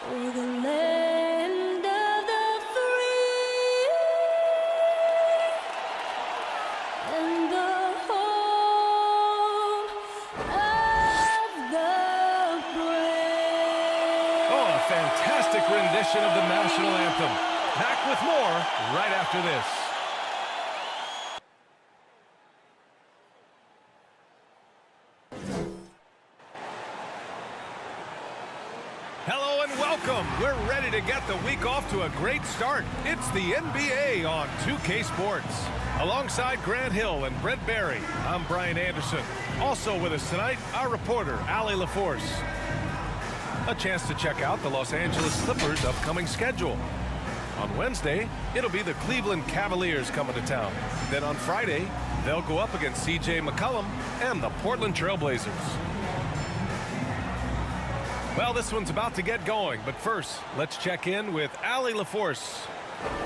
for the land of the free and the home of the brave. Oh, a fantastic rendition of the national anthem. Back with more right after this. Hello and welcome. We're ready to get the week off to a great start. It's the NBA on 2K Sports. Alongside Grant Hill and Brent Barry, I'm Brian Anderson. Also with us tonight, our reporter, Allie LaForce. A chance to check out the Los Angeles Clippers' upcoming schedule. On Wednesday, it'll be the Cleveland Cavaliers coming to town. Then on Friday, they'll go up against C.J. McCollum and the Portland Trailblazers. Well, this one's about to get going, but first, let's check in with Allie LaForce.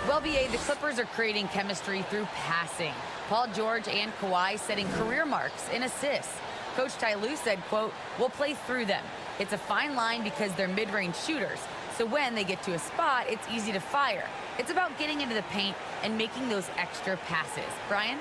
Well, BA, the Clippers are creating chemistry through passing. Paul George and Kawhi setting career marks in assists. Coach Ty Lue said, quote, "We'll play through them. It's a fine line because they're mid-range shooters. So when they get to a spot, it's easy to fire. It's about getting into the paint and making those extra passes." Brian?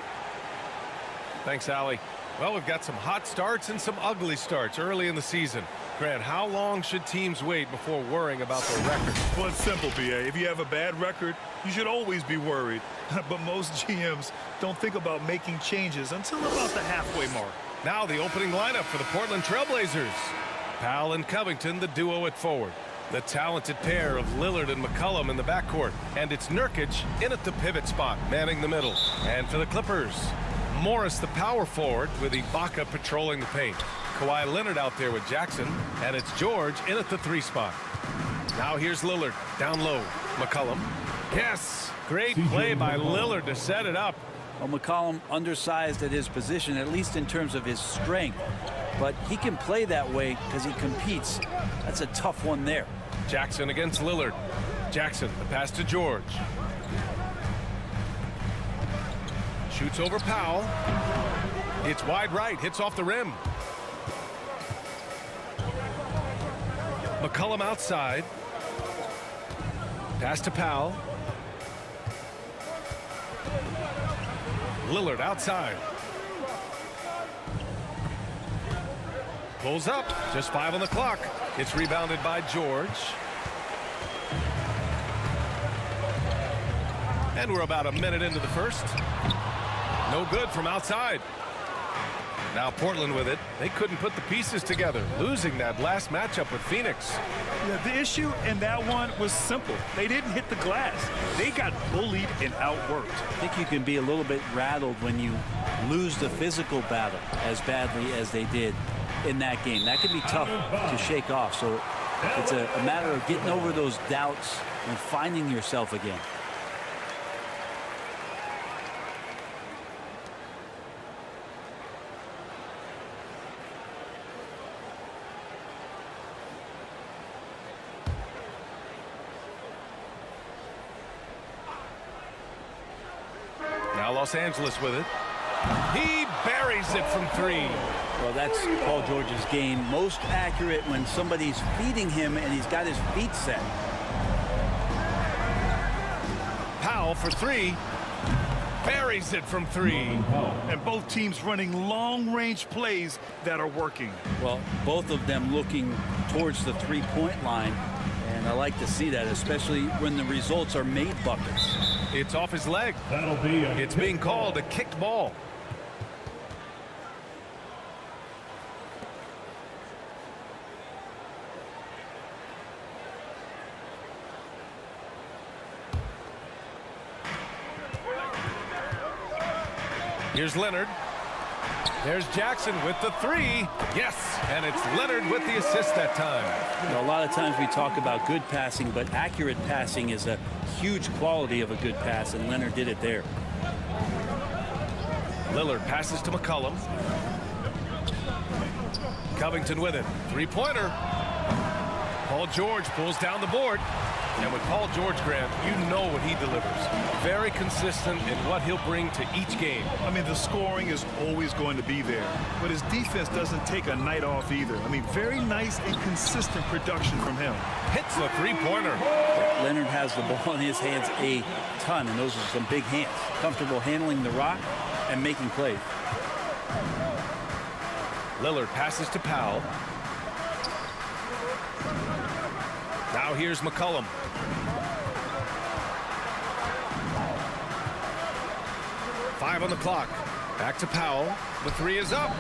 Thanks, Allie. Well, we've got some hot starts and some ugly starts early in the season. Grant, how long should teams wait before worrying about their record? Well, it's simple, BA. If you have a bad record, you should always be worried. But most GMs don't think about making changes until about the halfway mark. Now the opening lineup for the Portland Trailblazers. Powell and Covington, the duo at forward. The talented pair of Lillard and McCollum in the backcourt. And it's Nurkic in at the pivot spot, manning the middle. And for the Clippers, Morris, the power forward, with Ibaka patrolling the paint. Kawhi Leonard out there with Jackson, and it's George in at the 3 spot. Now here's Lillard, down low. McCollum. Yes, great play by Lillard to set it up. Well, McCollum undersized at his position, at least in terms of his strength. But he can play that way because he competes. That's a tough one there. Jackson against Lillard. Jackson, the pass to George. Shoots over Powell. It's wide right, hits off the rim. McCollum outside. Pass to Powell. Lillard outside. Pulls up, just 5 on the clock. It's rebounded by George. And we're about a minute into the first. No good from outside. Now Portland with it. They couldn't put the pieces together, losing that last matchup with Phoenix. Yeah, the issue in that one was simple. They didn't hit the glass. They got bullied and outworked. I think you can be a little bit rattled when you lose the physical battle as badly as they did in that game. That can be tough to shake off. So it's a matter of getting over those doubts and finding yourself again. Now Los Angeles with it. He buries it from 3. Well, that's Paul George's game. Most accurate when somebody's feeding him and he's got his feet set. Powell for 3. Buries it from 3. And both teams running long-range plays that are working. Well, both of them looking towards the three-point line. And I like to see that, especially when the results are made buckets. It's off his leg. It's being called a kicked ball. Here's Leonard. There's Jackson with the 3. Yes, and it's Leonard with the assist that time. You know, a lot of times we talk about good passing, but accurate passing is a huge quality of a good pass, and Leonard did it there. Lillard passes to McCollum. Covington with it. 3-pointer. Paul George pulls down the board. And with Paul George, Grant, you know what he delivers. Very consistent in what he'll bring to each game. I mean, the scoring is always going to be there, but his defense doesn't take a night off either. I mean, very nice and consistent production from him. Hits the three-pointer. Leonard has the ball in his hands a ton, and those are some big hands. Comfortable handling the rock and making plays. Lillard passes to Powell. Now here's McCollum. Five on the clock. Back to Powell. The three is up.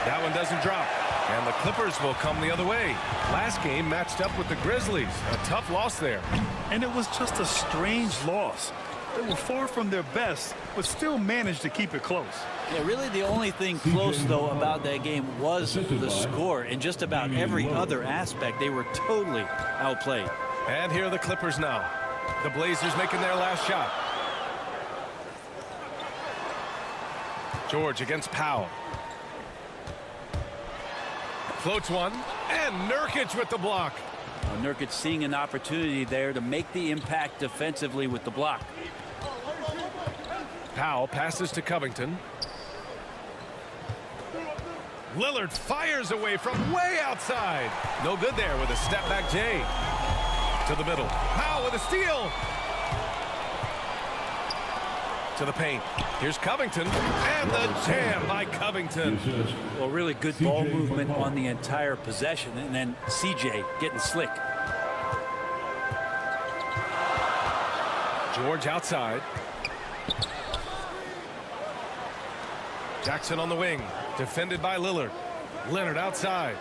That one doesn't drop. And the Clippers will come the other way. Last game matched up with the Grizzlies. A tough loss there. And it was just a strange loss. They were far from their best, but still managed to keep it close. Yeah, really the only thing close, though, about that game was the score. In just about every other aspect, they were totally outplayed. And here are the Clippers now. The Blazers making their last shot. George against Powell. Floats one. And Nurkic with the block. Nurkic seeing an opportunity there to make the impact defensively with the block. Powell passes to Covington. Lillard fires away from way outside. No good there with a step back Jay. To the middle. Powell with a steal. To the paint. Here's Covington. And the jam by Covington. Well, really good ball movement on the entire possession. And then CJ getting slick. George outside. Jackson on the wing. Defended by Lillard. Leonard outside.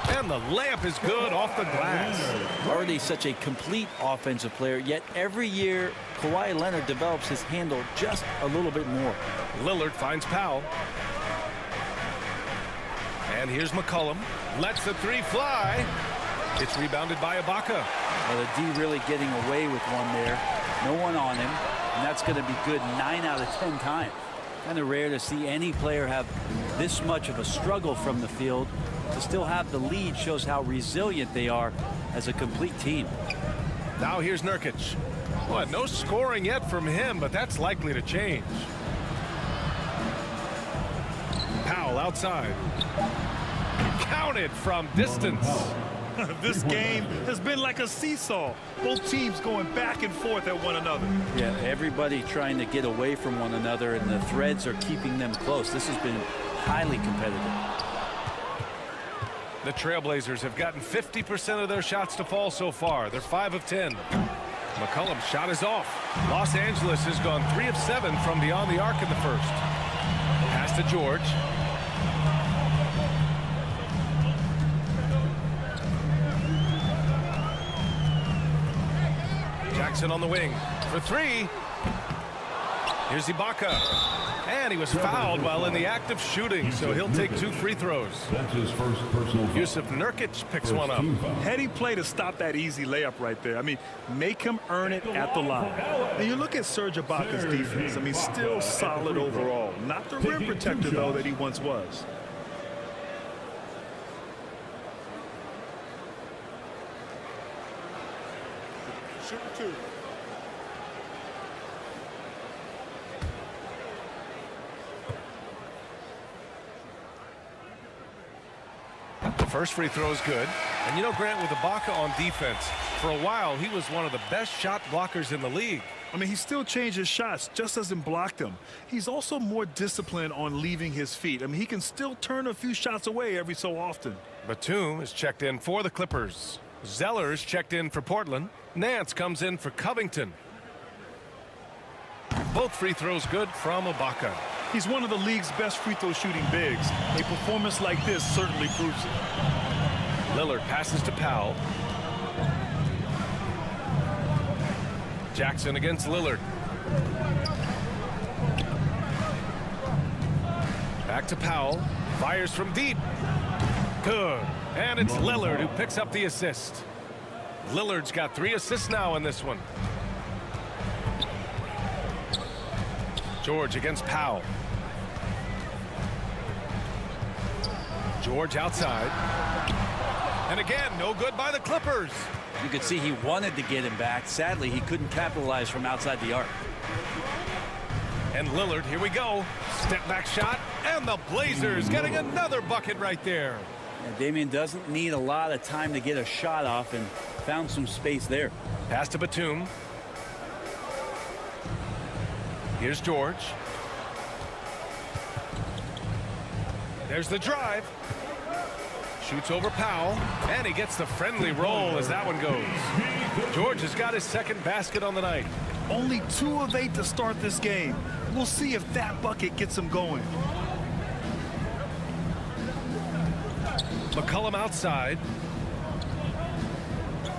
And the layup is good off the glass. Already such a complete offensive player, yet every year Kawhi Leonard develops his handle just a little bit more. Lillard finds Powell. And here's McCollum. Lets the three fly. It's rebounded by Ibaka. Well, the D really getting away with one there. No one on him. And that's going to be good 9 out of 10 times. Kind of rare to see any player have this much of a struggle from the field. To still have the lead shows how resilient they are as a complete team. Now here's Nurkic. What? No scoring yet from him, but that's likely to change. Powell outside. Counted from distance. This game has been like a seesaw. Both teams going back and forth at one another. Yeah, everybody trying to get away from one another, and the threads are keeping them close. This has been highly competitive. The Trailblazers have gotten 50% of their shots to fall so far. They're 5 of 10. McCollum's shot is off. Los Angeles has gone 3 of 7 from beyond the arc in the first. Pass to George. Jackson on the wing for three. Here's Ibaka. And he was fouled while in the act of shooting, so he'll take 2 free throws. That's his first personal foul. Yusuf Nurkic picks one up. Heady play to stop that easy layup right there. I mean, make him earn it at the line. And you look at Serge Ibaka's defense. I mean, still solid overall. Not the rim protector, though, that he once was. Shooter 2. The first free throw is good. And you know, Grant, with Ibaka on defense, for a while he was one of the best shot blockers in the league. I mean, he still changes shots, just doesn't block them. He's also more disciplined on leaving his feet. I mean, he can still turn a few shots away every so often. Batum is checked in for the Clippers. Zeller is checked in for Portland. Nance comes in for Covington. Both free throws good from Ibaka. He's one of the league's best free throw shooting bigs. A performance like this certainly proves it. Lillard passes to Powell. Jackson against Lillard. Back to Powell. Fires from deep. Good. And it's Lillard who picks up the assist. Lillard's got 3 assists now in this one. George against Powell. George outside. And again, no good by the Clippers. You could see he wanted to get him back. Sadly, he couldn't capitalize from outside the arc. And Lillard, here we go. Step back shot, and the Blazers getting another bucket right there. And Damian doesn't need a lot of time to get a shot off, and found some space there. Pass to Batum. Here's George. There's the drive. Shoots over Powell, and he gets the friendly roll as that one goes. George has got his second basket on the night. Only 2 of 8 to start this game. We'll see if that bucket gets him going. McCollum outside.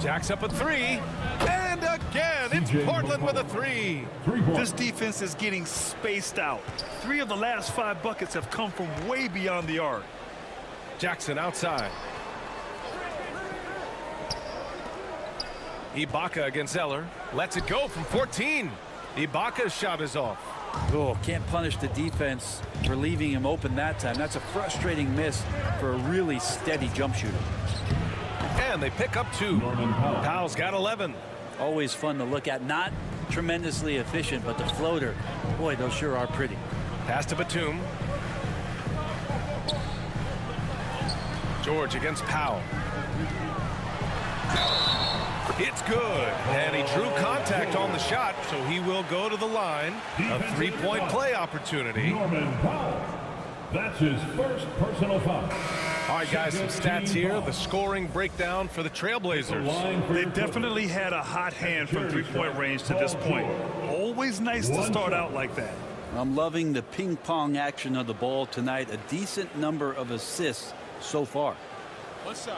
Jacks up a 3. And again, it's Portland with a 3. This defense is getting spaced out. 3 of the last 5 buckets have come from way beyond the arc. Jackson outside. Ibaka against Zeller. Lets it go from 14. Ibaka's shot is off. Oh, can't punish the defense for leaving him open that time. That's a frustrating miss for a really steady jump shooter. And they pick up 2. Powell's got 11. Always fun to look at. Not tremendously efficient, but the floater, boy, those sure are pretty. Pass to Batum. George against Powell. It's good. And he drew contact on the shot, so he will go to the line. A 3-point play opportunity. That's his first personal foul. All right, guys, some stats here. The scoring breakdown for the Trailblazers. They definitely had a hot hand from 3-point range to this point. Always nice to start out like that. I'm loving the ping pong action of the ball tonight. A decent number of assists so far. One side.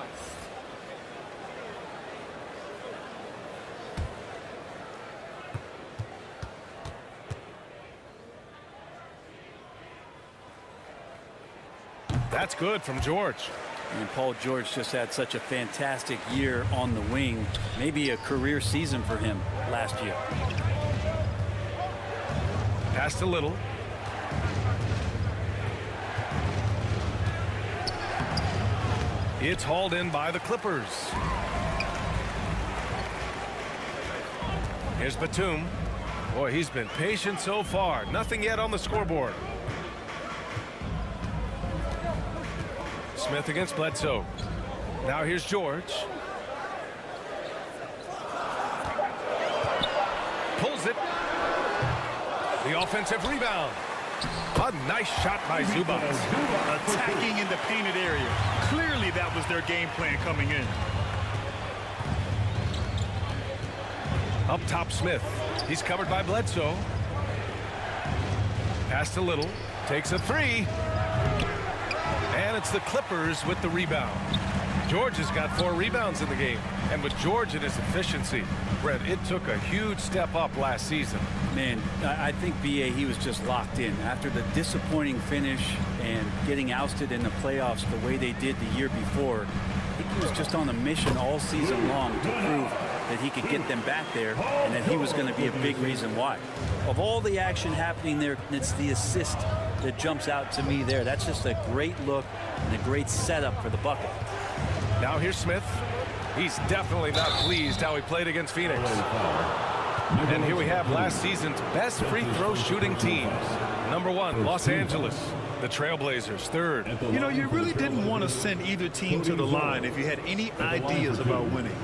That's good from George. And Paul George just had such a fantastic year on the wing. Maybe a career season for him last year. Pass to Little. It's hauled in by the Clippers. Here's Batum. Boy, he's been patient so far. Nothing yet on the scoreboard. Smith against Bledsoe. Now here's George. Pulls it. The offensive rebound. A nice shot by Zubac. Attacking in the painted area. Clearly that was their game plan coming in. Up top, Smith. He's covered by Bledsoe. Pass to Little. Takes a 3. And it's the Clippers with the rebound. George has got 4 rebounds in the game. And with George and his efficiency, Brett, it took a huge step up last season. Man, I think B.A. he was just locked in. After the disappointing finish and getting ousted in the playoffs the way they did the year before, I think he was just on a mission all season long to prove that he could get them back there and that he was going to be a big reason why. Of all the action happening there, it's the assist that jumps out to me there. That's just a great look and a great setup for the bucket. Now here's Smith. He's definitely not pleased how he played against Phoenix. And here we have last season's best free throw shooting teams. Number 1, Los Angeles. The Trailblazers, 3rd. You know, you really didn't want to send either team to the line if you had any ideas about winning.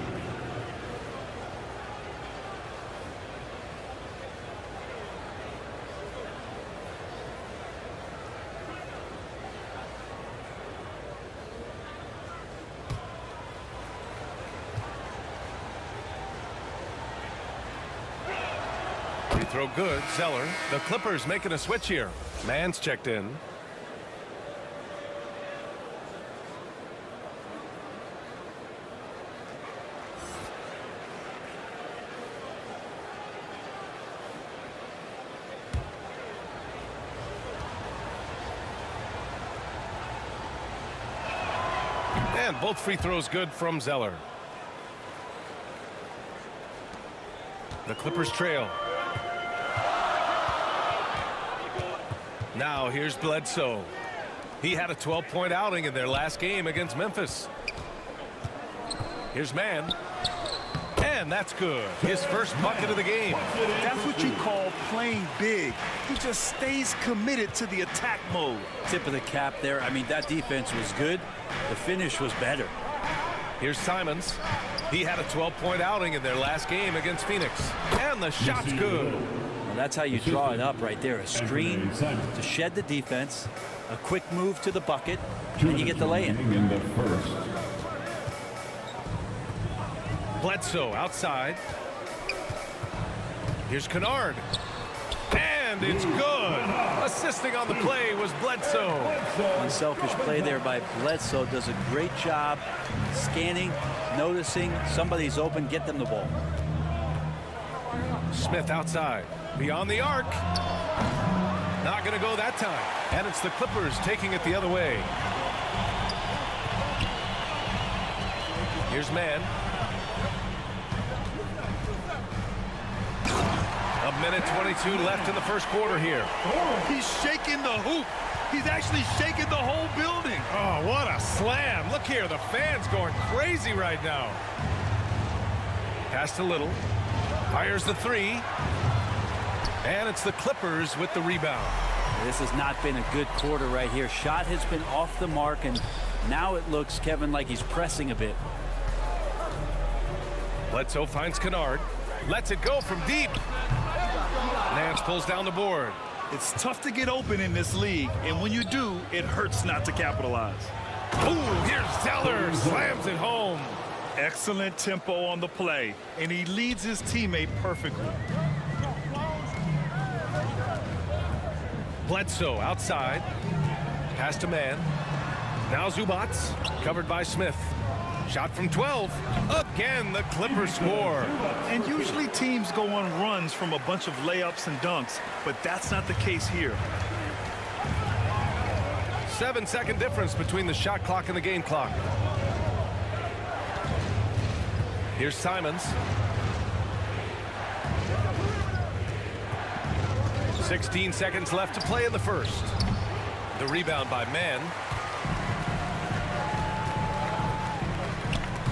Free throw good. Zeller. The Clippers making a switch here. Mann's checked in. And both free throws good from Zeller. The Clippers trail. Now here's Bledsoe. He had a 12-point outing in their last game against Memphis. Here's Mann. And that's good. His first bucket of the game. That's what you call playing big. He just stays committed to the attack mode. Tip of the cap there. I mean, that defense was good. The finish was better. Here's Simons. He had a 12-point outing in their last game against Phoenix. And the shot's good. Well, that's how you draw it up right there. A screen to shed the defense, a quick move to the bucket, and you get the lay-in. In the first. Bledsoe outside. Here's Kennard. And it's good. Assisting on the play was Bledsoe. Unselfish play there by Bledsoe. Does a great job scanning, noticing somebody's open, get them the ball. Smith outside. Beyond the arc. Not going to go that time. And it's the Clippers taking it the other way. Here's Mann. A minute 22 left in the first quarter here. He's shaking the hoop. He's actually shaking the whole building. Oh, what a slam. Look here, the fans going crazy right now. Pass to Little. Fires the three. And it's the Clippers with the rebound. This has not been a good quarter right here. Shot has been off the mark, and now it looks, Kevin, like he's pressing a bit. Bledsoe finds Kennard. Lets it go from deep. Nance pulls down the board. It's tough to get open in this league, and when you do, it hurts not to capitalize. Ooh, here's Zeller. Slams it home. Excellent tempo on the play, and he leads his teammate perfectly. Bledsoe outside. Pass to Mann. Now Zubac. Covered by Smith. Shot from 12. Again, the Clippers score. And usually teams go on runs from a bunch of layups and dunks, but that's not the case here. 7-second difference between the shot clock and the game clock. Here's Simons. 16 seconds left to play in the first. The rebound by Mann.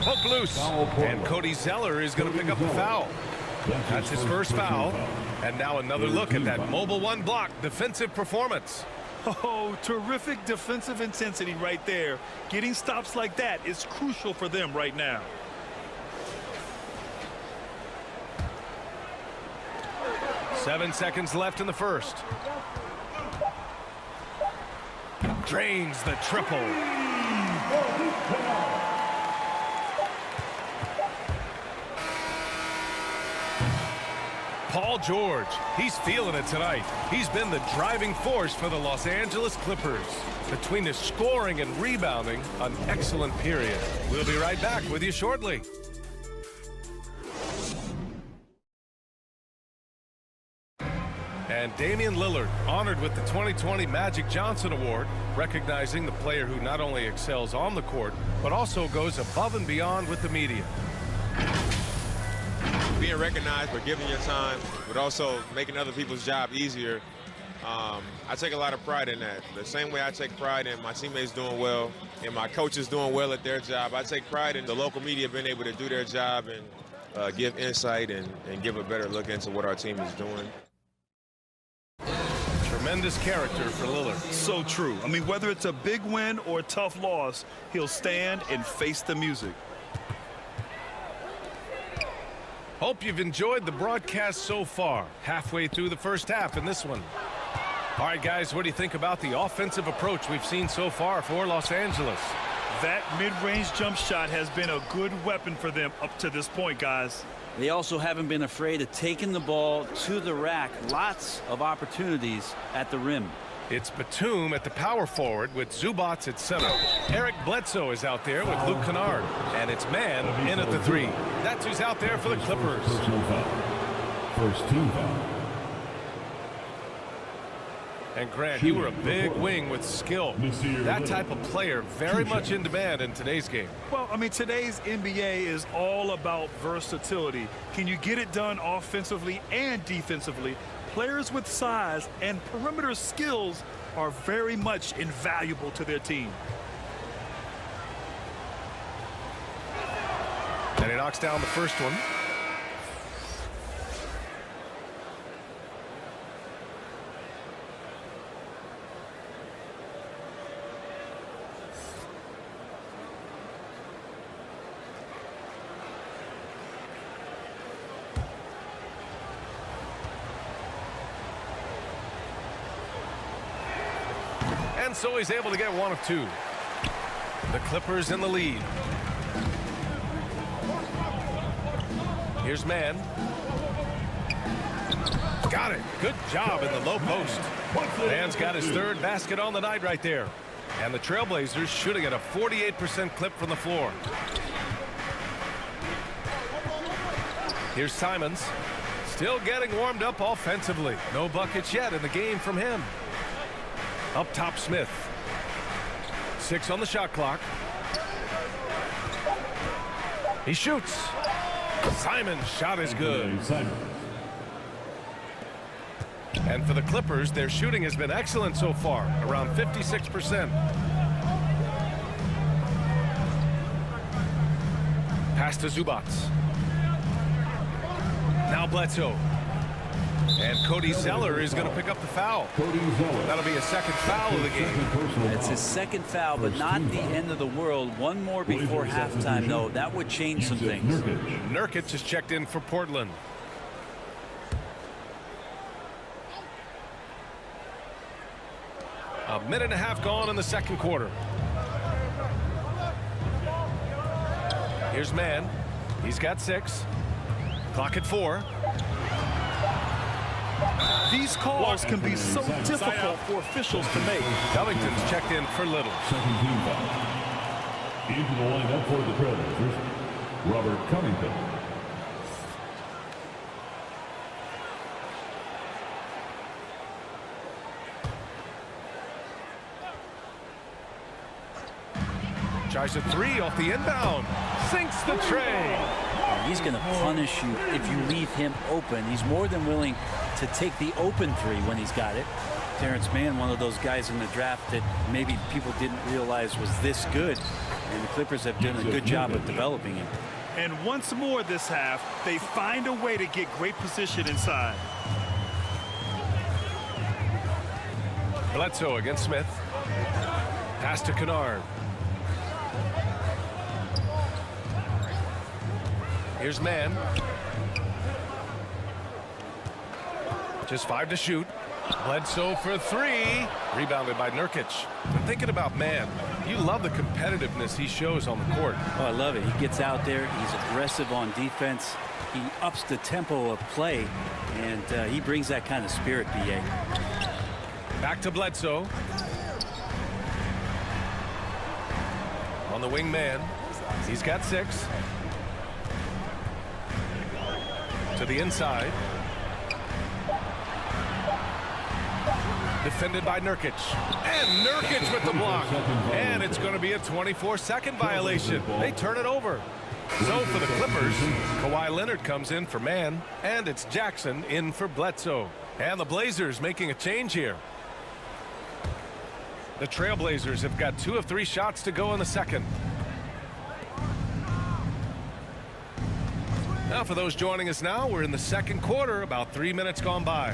Hook loose. And Cody Zeller is going to pick up a foul. That's his first foul. And now another look at that mobile one block defensive performance. Oh, terrific defensive intensity right there. Getting stops like that is crucial for them right now. 7 seconds left in the first. Drains the triple. Paul George, he's feeling it tonight. He's been the driving force for the Los Angeles Clippers. Between his scoring and rebounding, an excellent period. We'll be right back with you shortly. And Damian Lillard, honored with the 2020 Magic Johnson Award, recognizing the player who not only excels on the court, but also goes above and beyond with the media. Being recognized for giving your time, but also making other people's job easier. I take a lot of pride in that. The same way I take pride in my teammates doing well and my coaches doing well at their job, I take pride in the local media being able to do their job and give insight and give a better look into what our team is doing. Tremendous character for Lillard. So true. I mean, whether it's a big win or a tough loss, he'll stand and face the music. Hope you've enjoyed the broadcast so far. Halfway through the first half in this one. All right, guys, what do you think about the offensive approach we've seen so far for Los Angeles? That mid-range jump shot has been a good weapon for them up to this point, guys. They also haven't been afraid of taking the ball to the rack. Lots of opportunities at the rim. It's Batum at the power forward with Zubac at center. Eric Bledsoe is out there with Luke Kennard. And it's Mann in at the three. That's who's out there for the Clippers. First team foul. And Grant, you were a big wing with skill. That type of player very much in demand in today's game. Well, I mean, today's NBA is all about versatility. Can you get it done offensively and defensively? Players with size and perimeter skills are very much invaluable to their team. And he knocks down the first one. And so he's able to get one of two. The Clippers in the lead. Here's man. Got it. Good job in the low post. Man's got his third basket on the night right there. And the Trailblazers shooting at a 48% clip from the floor. Here's Simons. Still getting warmed up offensively. No buckets yet in the game from him. Up top, Smith. 6 on the shot clock. He shoots. Simon's shot is good. And for the Clippers, their shooting has been excellent so far, around 56%. Pass to Zubac. Now Bledsoe. And Cody Zeller is going to pick up the foul. That'll be a second foul of the game. It's his second foul, but not the end of the world. One more before halftime, though. That would change some things. Nurkic is checked in for Portland. A minute and a half gone in the second quarter. Here's Mann. He's got 6. Clock at 4. These calls can be so difficult for officials to make. Covington's checked in for Little. Second team foul. Into the lineup for the Trailblazers, Robert Covington. Tries a 3 off the inbound. Sinks the tray. He's going to punish you if you leave him open. He's more than willing to take the open 3 when he's got it. Terrence Mann, one of those guys in the draft that maybe people didn't realize was this good. And the Clippers have done a good job of developing him. And once more this half, they find a way to get great position inside. Bledsoe against Smith. Pass to Kennard. Here's Mann. Just 5 to shoot. Bledsoe for 3. Rebounded by Nurkic. I'm thinking about Mann. You love the competitiveness he shows on the court. Oh, I love it. He gets out there. He's aggressive on defense. He ups the tempo of play, and he brings that kind of spirit, B.A. Back to Bledsoe. On the wing man. He's got 6. To the inside. Defended by Nurkic. And Nurkic with the block. And it's going to be a 24-second violation. They turn it over. So for the Clippers, Kawhi Leonard comes in for Mann. And it's Jackson in for Bledsoe. And the Blazers making a change here. The Trailblazers have got 2 of 3 shots to go in the second. Now for those joining us now, we're in the second quarter, about 3 minutes gone by.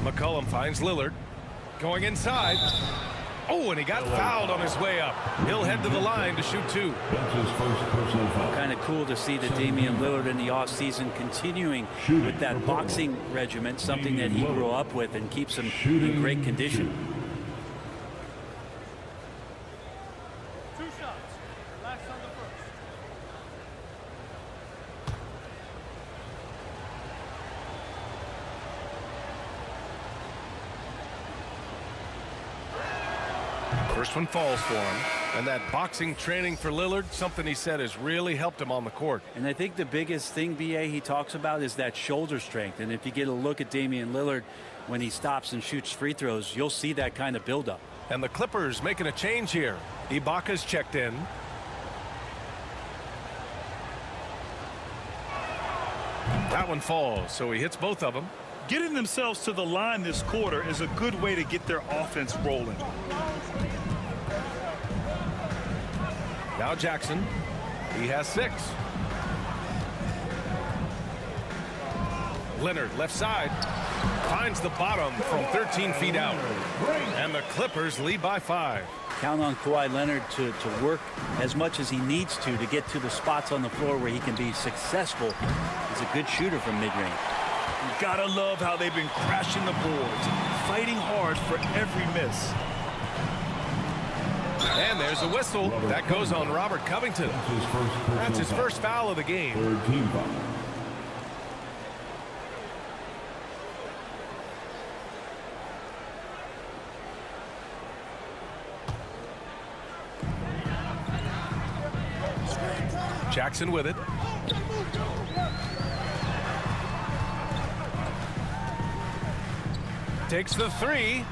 McCollum finds Lillard. Going inside. Oh, and he got fouled on his way up. He'll head to the line to shoot 2. That's his first personal foul. Kind of cool to see the Damian Lillard in the offseason continuing with that boxing regimen, something that he grew up with and keeps him in great condition. First one falls for him. And that boxing training for Lillard, something he said has really helped him on the court. And I think the biggest thing, B.A., he talks about is that shoulder strength. And if you get a look at Damian Lillard when he stops and shoots free throws, you'll see that kind of buildup. And the Clippers making a change here. Ibaka's checked in. That one falls, so he hits both of them. Getting themselves to the line this quarter is a good way to get their offense rolling. Now Jackson. He has 6. Leonard, left side. Finds the bottom from 13 feet out. And the Clippers lead by 5. Count on Kawhi Leonard to work as much as he needs to get to the spots on the floor where he can be successful. He's a good shooter from mid-range. You gotta love how they've been crashing the boards, fighting hard for every miss. And there's a whistle. That goes on Robert Covington. That's his first foul of the game. Third team foul. Jackson with it. Takes the 3.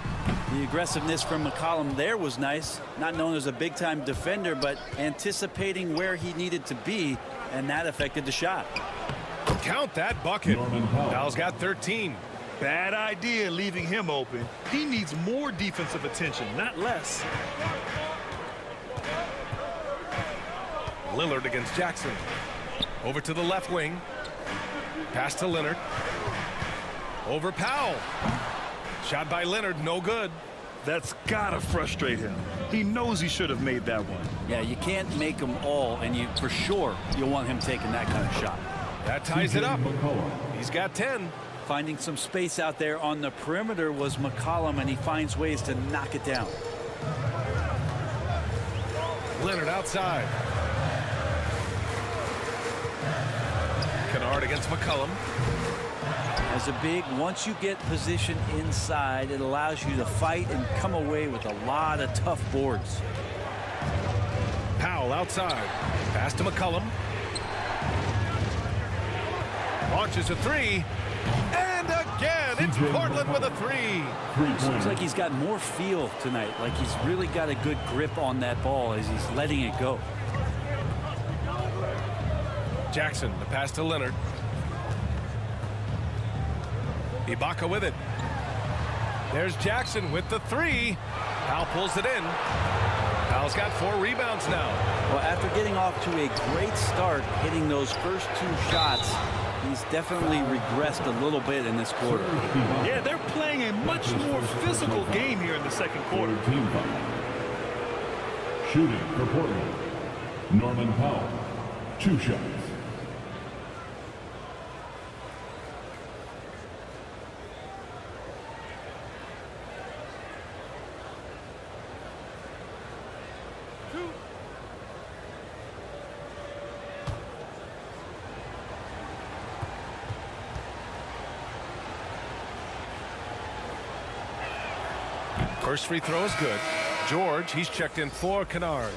The aggressiveness from McCollum there was nice. Not known as a big-time defender, but anticipating where he needed to be, and that affected the shot. Count that bucket. Powell's got 13. Bad idea leaving him open. He needs more defensive attention, not less. Lillard against Jackson. Over to the left wing. Pass to Leonard. Over Powell. Shot by Leonard, no good. That's gotta frustrate him. He knows he should have made that one. Yeah, you can't make them all, and for sure you'll want him taking that kind of shot. That ties it up. He's got 10. Finding some space out there on the perimeter was McCollum, and he finds ways to knock it down. Leonard outside. Kennard against McCollum. As a big, once you get position inside, it allows you to fight and come away with a lot of tough boards. Powell outside. Pass to McCollum. Launches a 3. And again, it's Portland with a 3. Seems like he's got more feel tonight. Like he's really got a good grip on that ball as he's letting it go. Jackson, the pass to Leonard. Ibaka with it. There's Jackson with the 3. Powell pulls it in. Powell's got 4 rebounds now. Well, after getting off to a great start, hitting those first 2 shots, he's definitely regressed a little bit in this quarter. Yeah, they're playing a much more physical game here in the second quarter. Third team foul. Shooting for Portland. Norman Powell. 2 shots. First free throw is good. George, he's checked in for Kennard.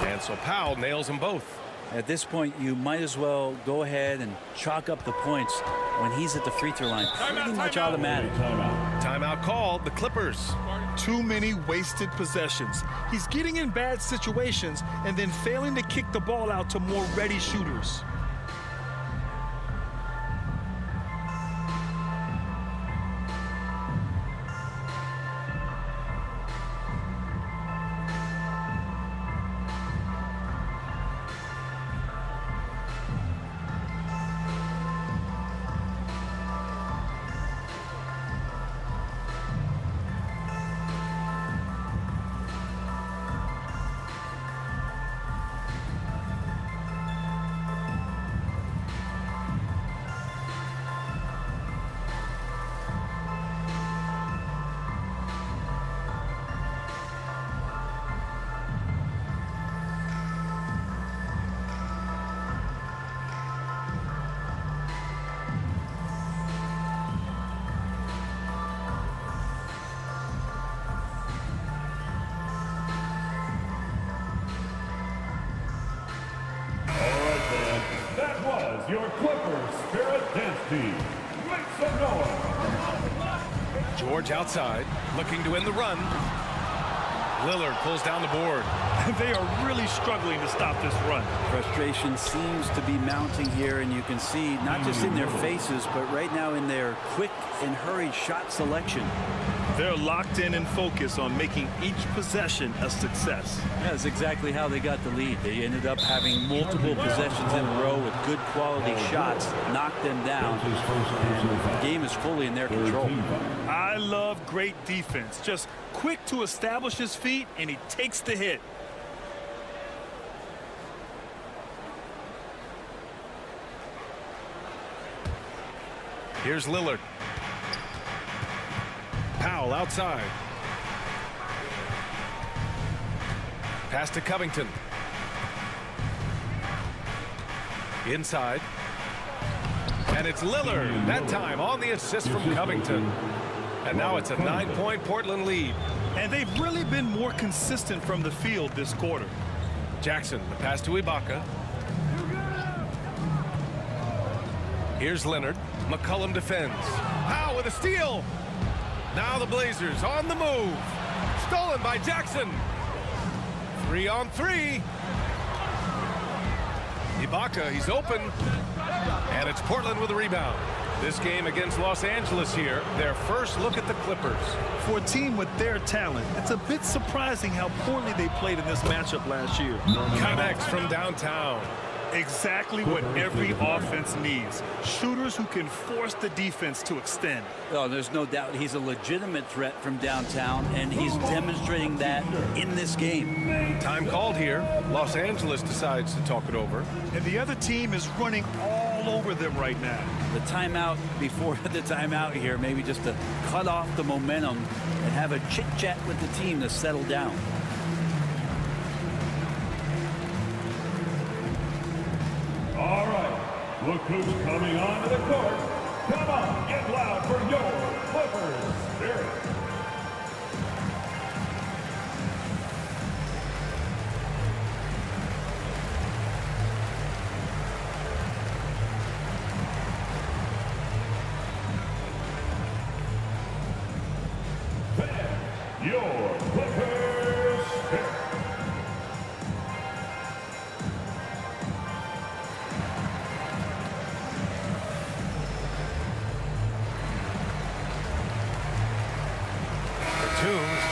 And so Powell nails them both. At this point, you might as well go ahead and chalk up the points when he's at the free throw line. Pretty much automatic. Timeout called. The Clippers. Too many wasted possessions. He's getting in bad situations and then failing to kick the ball out to more ready shooters. your Clippers Spirit Dance Team. Make some noise. George outside, looking to end the run. Lillard pulls down the board. They are really struggling to stop this run. Frustration seems to be mounting here, and you can see not just in their faces, but right now in their quick and hurried shot selection. They're locked in and focused on making each possession a success. That's exactly how they got the lead. They ended up having multiple possessions in a row with good quality shots, knocked them down. The game is fully in their control. I love great defense. Just quick to establish his feet, and he takes the hit. Here's Lillard. Powell outside. Pass to Covington. Inside. And it's Lillard, that time on the assist from Covington. And now it's a 9-point Portland lead. And they've really been more consistent from the field this quarter. Jackson, the pass to Ibaka. Here's Leonard. McCollum defends. Howe with a steal. Now the Blazers on the move. Stolen by Jackson. 3-on-3. Ibaka, he's open. And it's Portland with a rebound. This game against Los Angeles here, their first look at the Clippers. For a team with their talent, it's a bit surprising how poorly they played in this matchup last year. Connects from downtown. Exactly what every offense needs. Shooters who can force the defense to extend. Oh, there's no doubt he's a legitimate threat from downtown, and he's demonstrating that in this game. Time called here. Los Angeles decides to talk it over. And the other team is running all over them right now. The timeout before the timeout here, maybe just to cut off the momentum and have a chit-chat with the team to settle down. All right, look who's coming onto the court. Come on, get loud for your Clippers Spirit. Fan your Clippers Spirit.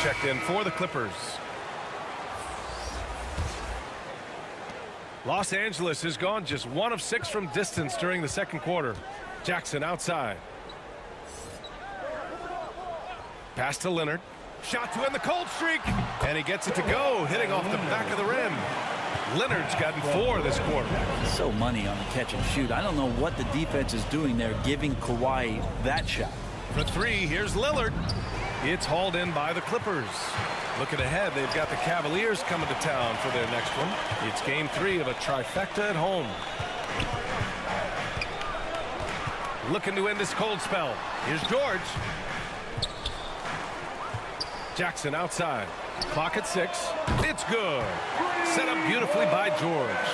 Checked in for the Clippers. Los Angeles has gone just 1 of 6 from distance during the second quarter. Jackson outside. Pass to Leonard. Shot to end the cold streak. And he gets it to go, hitting off the back of the rim. Leonard's gotten 4 this quarter. So money on the catch and shoot. I don't know what the defense is doing there, giving Kawhi that shot. For 3, here's Lillard. It's hauled in by the Clippers. Looking ahead, they've got the Cavaliers coming to town for their next one. It's game 3 of a trifecta at home. Looking to end this cold spell. Here's George. Jackson outside. Clock at 6. It's good. Set up beautifully by George.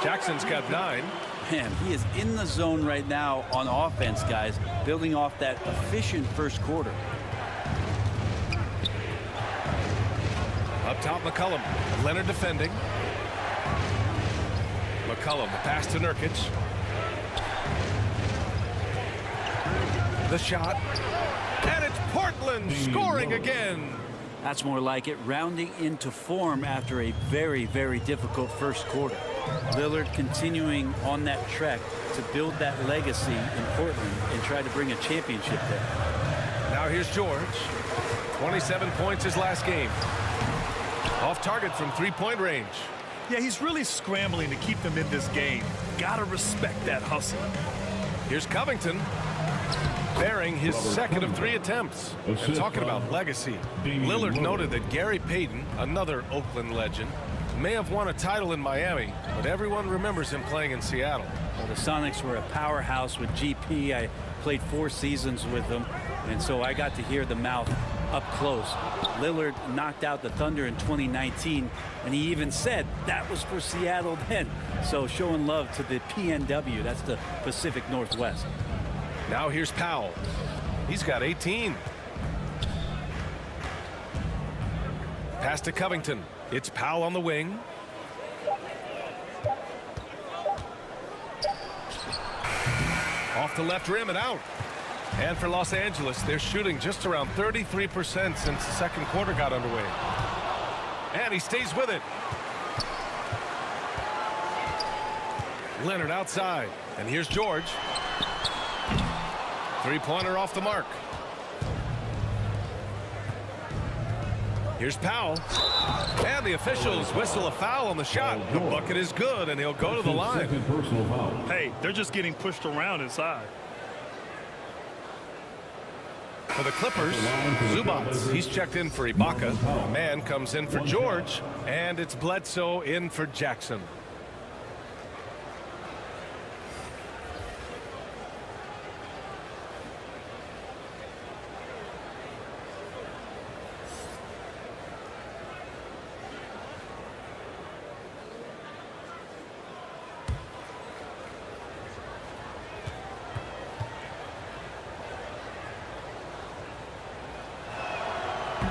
Jackson's got 9. Man, he is in the zone right now on offense, guys, building off that efficient first quarter. Up top, McCollum. Leonard defending. McCollum, the pass to Nurkic. The shot. And it's Portland scoring again. That's more like it, rounding into form after a very, very difficult first quarter. Lillard continuing on that trek to build that legacy in Portland and try to bring a championship there. Now here's George. 27 points his last game. Off target from 3-point range. Yeah, he's really scrambling to keep them in this game. Gotta respect that hustle. Here's Covington. Bearing his second of 3 attempts. And talking about legacy, Lillard noted that Gary Payton, another Oakland legend, may have won a title in Miami, but everyone remembers him playing in Seattle. Well, the Sonics were a powerhouse with GP. I played 4 seasons with them, and so I got to hear the mouth up close. Lillard knocked out the Thunder in 2019, and he even said that was for Seattle then. So showing love to the PNW. That's the Pacific Northwest. Now here's Powell. He's got 18. Pass to Covington. It's Powell on the wing. Off the left rim and out. And for Los Angeles, they're shooting just around 33% since the second quarter got underway. And he stays with it. Leonard outside. And here's George. Three-pointer off the mark. Here's Powell. And the officials whistle a foul on the shot. The bucket is good, and he'll go to the line. Hey, they're just getting pushed around inside. For the Clippers, Zubats. He's checked in for Ibaka. Man comes in for George. And it's Bledsoe in for Jackson.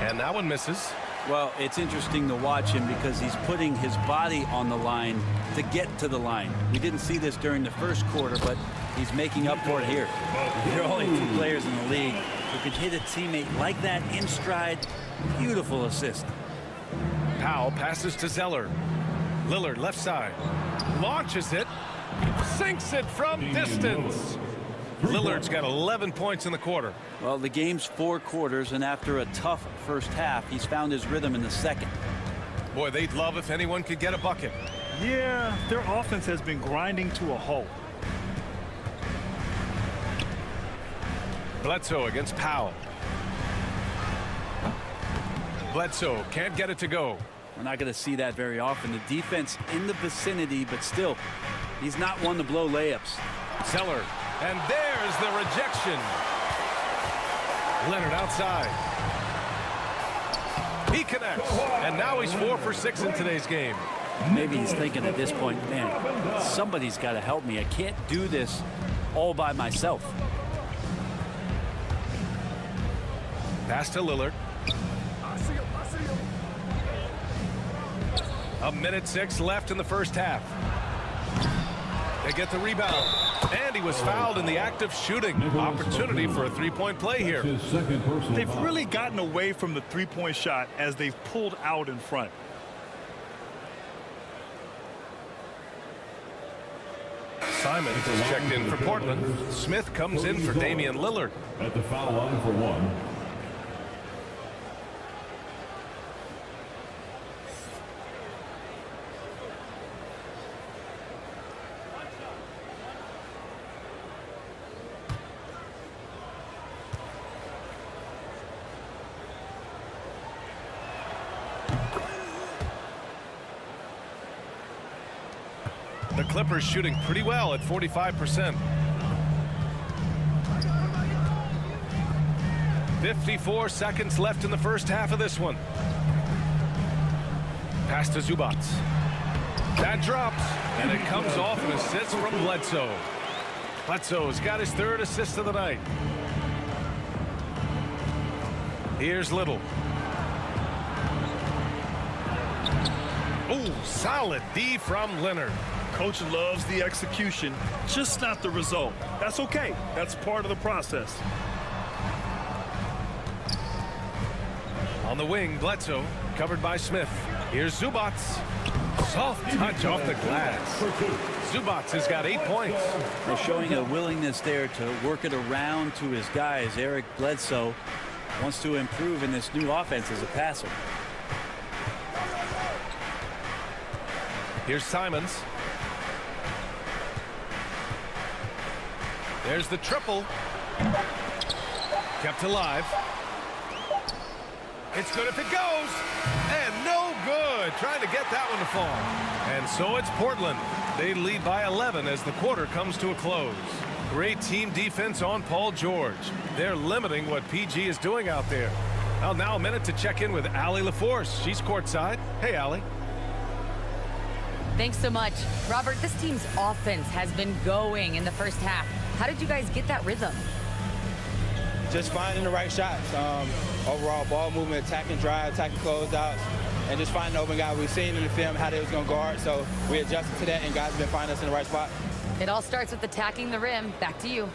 And that one misses. Well, it's interesting to watch him because he's putting his body on the line to get to the line. We didn't see this during the first quarter, but he's making up for it here. There are only 2 players in the league who could hit a teammate like that in stride. Beautiful assist. Powell passes to Zeller. Lillard left side. Launches it. Sinks it from distance. Lillard's got 11 points in the quarter. Well, the game's 4 quarters, and after a tough first half, he's found his rhythm in the second. Boy, they'd love if anyone could get a bucket. Yeah, their offense has been grinding to a halt. Bledsoe against Powell. Bledsoe can't get it to go. We're not going to see that very often. The defense in the vicinity, but still, he's not one to blow layups. Zeller. And there's the rejection. Leonard outside. He connects. And now he's 4 for 6 in today's game. Maybe he's thinking at this point, man, somebody's got to help me. I can't do this all by myself. Pass to Lillard. A minute 6 left in the first half. They get the rebound. And he was fouled in the act of shooting. Opportunity for a three-point play here. They've really gotten away from the three-point shot as they've pulled out in front. Simons is checked in for Portland. Smith comes in for Damian Lillard. At the foul line for 1. The Clippers shooting pretty well at 45%. 54 seconds left in the first half of this one. Pass to Zubats. That drops, and it comes off an assist from Bledsoe. Bledsoe's got his 3rd assist of the night. Here's Little. Ooh, solid D from Leonard. Coach loves the execution, just not the result. That's okay. That's part of the process. On the wing, Bledsoe, covered by Smith. Here's Zubats. Soft touch off the glass. Zubats has got 8 points. They're showing a willingness there to work it around to his guys. Eric Bledsoe wants to improve in this new offense as a passer. Here's Simons. There's the triple. Kept alive. It's good if it goes. And no good. Trying to get that one to fall. And so it's Portland. They lead by 11 as the quarter comes to a close. Great team defense on Paul George. They're limiting what PG is doing out there. Well, now a minute to check in with Allie LaForce. She's courtside. Hey, Allie. Thanks so much. Robert, this team's offense has been going in the first half. How did you guys get that rhythm? Just finding the right shots. Overall ball movement, attacking drive, attacking closeouts, and just finding the open guy. We've seen in the film how they was going to guard, so we adjusted to that, and guys have been finding us in the right spot. It all starts with attacking the rim. Back to you.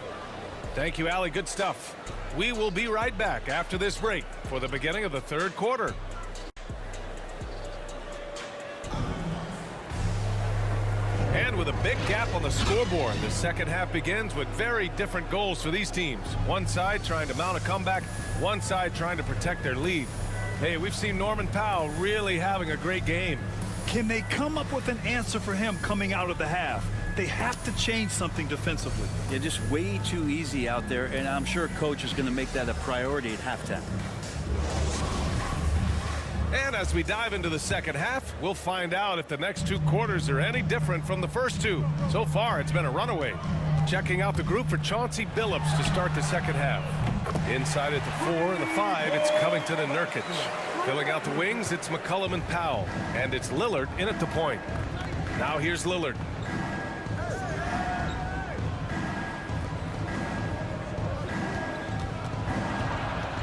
Thank you, Allie. Good stuff. We will be right back after this break for the beginning of the third quarter. And with a big gap on the scoreboard, the second half begins with very different goals for these teams. One side trying to mount a comeback, one side trying to protect their lead. Hey, we've seen Norman Powell really having a great game. Can they come up with an answer for him coming out of the half? They have to change something defensively. They're just way too easy out there, and I'm sure coach is going to make that a priority at halftime. And as we dive into the second half, we'll find out if the next two quarters are any different from the first two. So far, it's been a runaway. Checking out the group for Chauncey Billups to start the second half. Inside at the 4 and the 5, it's Covington and Nurkic. Filling out the wings, it's McCollum and Powell. And it's Lillard in at the point. Now here's Lillard.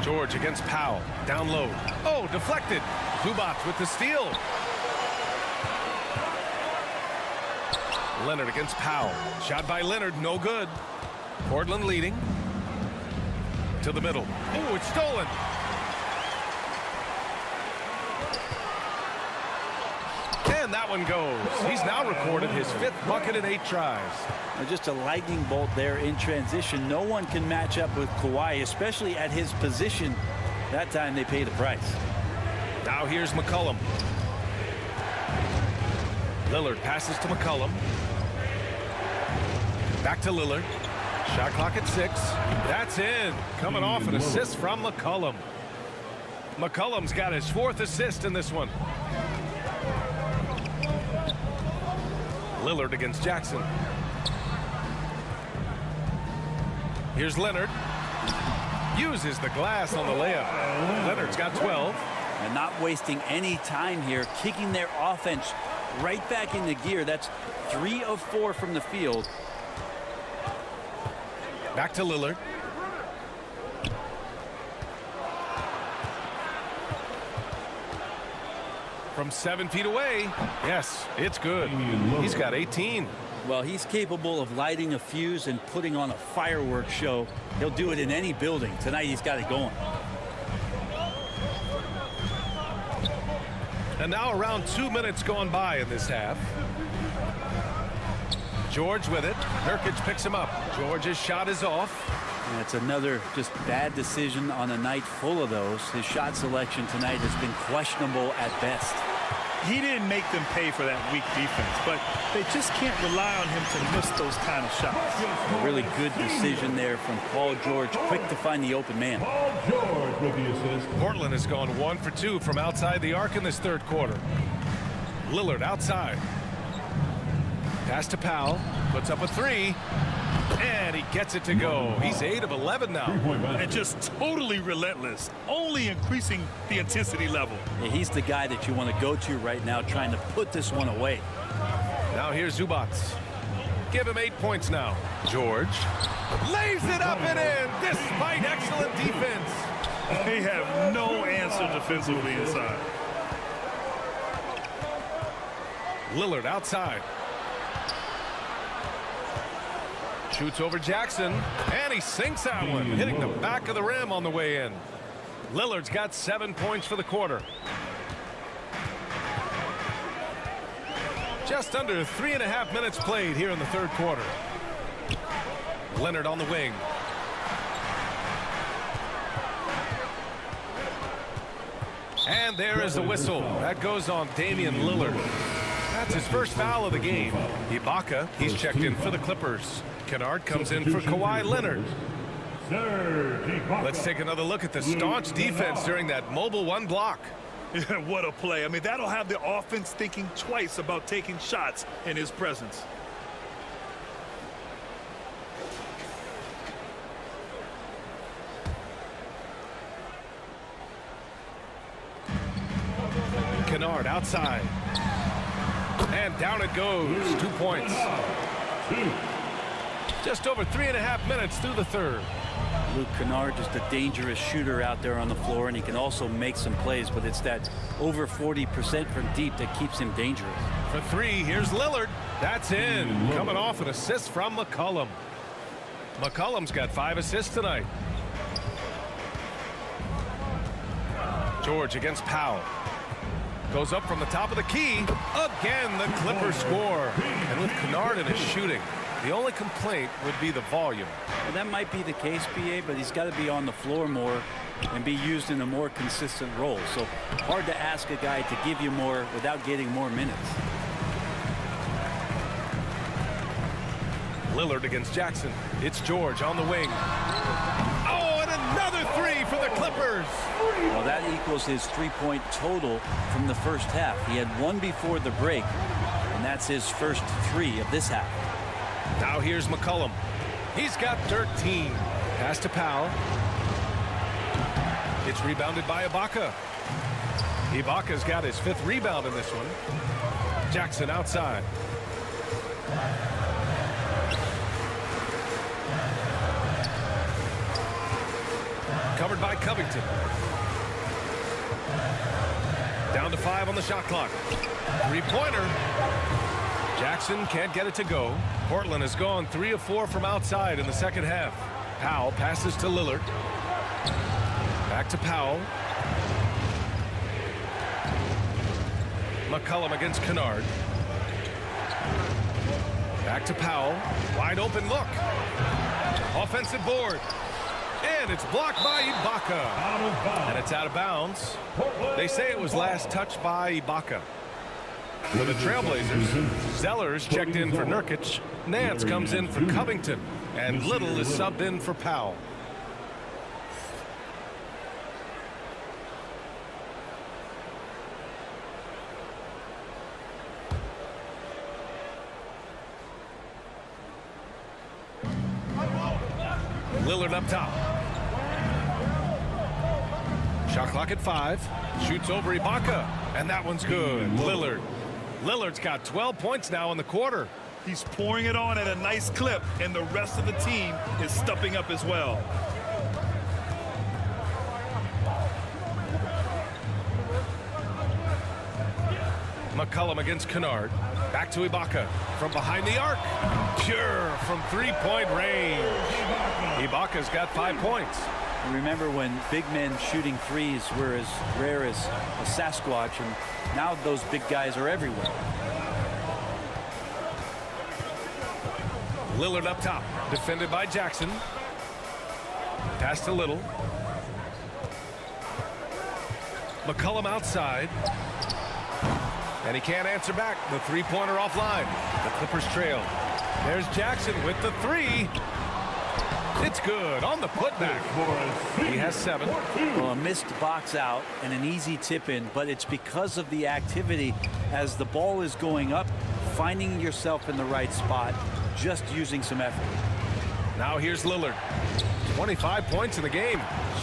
George against Powell. Down low. Oh, deflected. Zubac with the steal. Leonard against Powell. Shot by Leonard, no good. Portland leading. To the middle. Oh, it's stolen. And that one goes. He's now recorded his 5th bucket in 8 tries. Just a lightning bolt there in transition. No one can match up with Kawhi, especially at his position. That time they pay the price. Now here's McCollum. Lillard passes to McCollum. Back to Lillard. Shot clock at 6. That's in. Coming off an assist from McCollum. McCollum's got his 4th assist in this one. Lillard against Jackson. Here's Leonard. Uses the glass on the layup. Leonard's got 12. And not wasting any time here, kicking their offense right back into gear. That's 3 of 4 from the field. Back to Lillard. From 7 feet away. Yes, it's good. He's got 18. Well, he's capable of lighting a fuse and putting on a fireworks show. He'll do it in any building. Tonight he's got it going. And now around 2 minutes gone by in this half. George with it. Nurkic picks him up. George's shot is off. And it's another just bad decision on a night full of those. His shot selection tonight has been questionable at best. He didn't make them pay for that weak defense, but they just can't rely on him to miss those kind of shots. A really good decision there from Paul George, quick to find the open man. Paul George with the assist. Portland has gone 1 for 2 from outside the arc in this third quarter. Lillard outside. Pass to Powell. Puts up a 3. And he gets it to go. He's 8 of 11 now. And just totally relentless, only increasing the intensity level. Yeah, he's the guy that you want to go to right now, trying to put this one away. Now here's Zubac. Give him 8 points now. George lays it up and in despite excellent defense. They have no answer defensively inside. Lillard outside. Shoots over Jackson, and he sinks that one, hitting the back of the rim on the way in. Lillard's got 7 points for the quarter. Just under 3.5 minutes played here in the third quarter. Leonard on the wing. And there is the whistle. That goes on Damian Lillard. That's his first foul of the game. Ibaka, he's checked in for the Clippers. Kennard comes in for Kawhi Leonard. Let's take another look at the staunch defense during that mobile 1 block. What a play. I mean, that'll have the offense thinking twice about taking shots in his presence. Kennard outside. And down it goes. 2 points. Just over 3.5 minutes through the third. Luke Kennard, just a dangerous shooter out there on the floor, and he can also make some plays, but it's that over 40% from deep that keeps him dangerous. For three, here's Lillard. That's in. Coming off an assist from McCollum. McCollum's got 5 assists tonight. George against Powell. Goes up from the top of the key. Again, the Clippers score. And with Kennard in his shooting, the only complaint would be the volume. Well, that might be the case, BA, but he's got to be on the floor more and be used in a more consistent role. So hard to ask a guy to give you more without getting more minutes. Lillard against Jackson. It's George on the wing. Oh, and another three for the Clippers. Well, that equals his 3-point total from the first half. He had one before the break, and that's his first 3 of this half. Now here's McCollum. He's got 13. Pass to Powell. It's rebounded by Ibaka. Ibaka's got his 5th rebound in this one. Jackson outside. Covered by Covington. Down to 5 on the shot clock. 3-pointer. Jackson can't get it to go. Portland has gone 3 of 4 from outside in the second half. Powell passes to Lillard. Back to Powell. McCollum against Kennard. Back to Powell. Wide open look. Offensive board. And it's blocked by Ibaka. And it's out of bounds. They say it was last touched by Ibaka. For the Trailblazers, Zellers checked in for Nurkic. Nance comes in for Covington. And Little is subbed in for Powell. Lillard up top. Shot clock at 5. Shoots over Ibaka. And that one's good. Lillard's got 12 points now in the quarter. He's pouring it on at a nice clip, and the rest of the team is stepping up as well. McCollum against Kennard. Back to Ibaka. From behind the arc. Pure from 3-point range. Ibaka's got 5 points. Remember when big men shooting threes were as rare as a Sasquatch, and now those big guys are everywhere. Lillard up top. Defended by Jackson. Pass to Little. McCollum outside. And he can't answer back. The 3-pointer offline. The Clippers trail. There's Jackson with the 3. It's good on the putback. He has 7. Well, a missed box out and an easy tip in, but it's because of the activity as the ball is going up, finding yourself in the right spot, just using some effort. Now here's Lillard. 25 points in the game.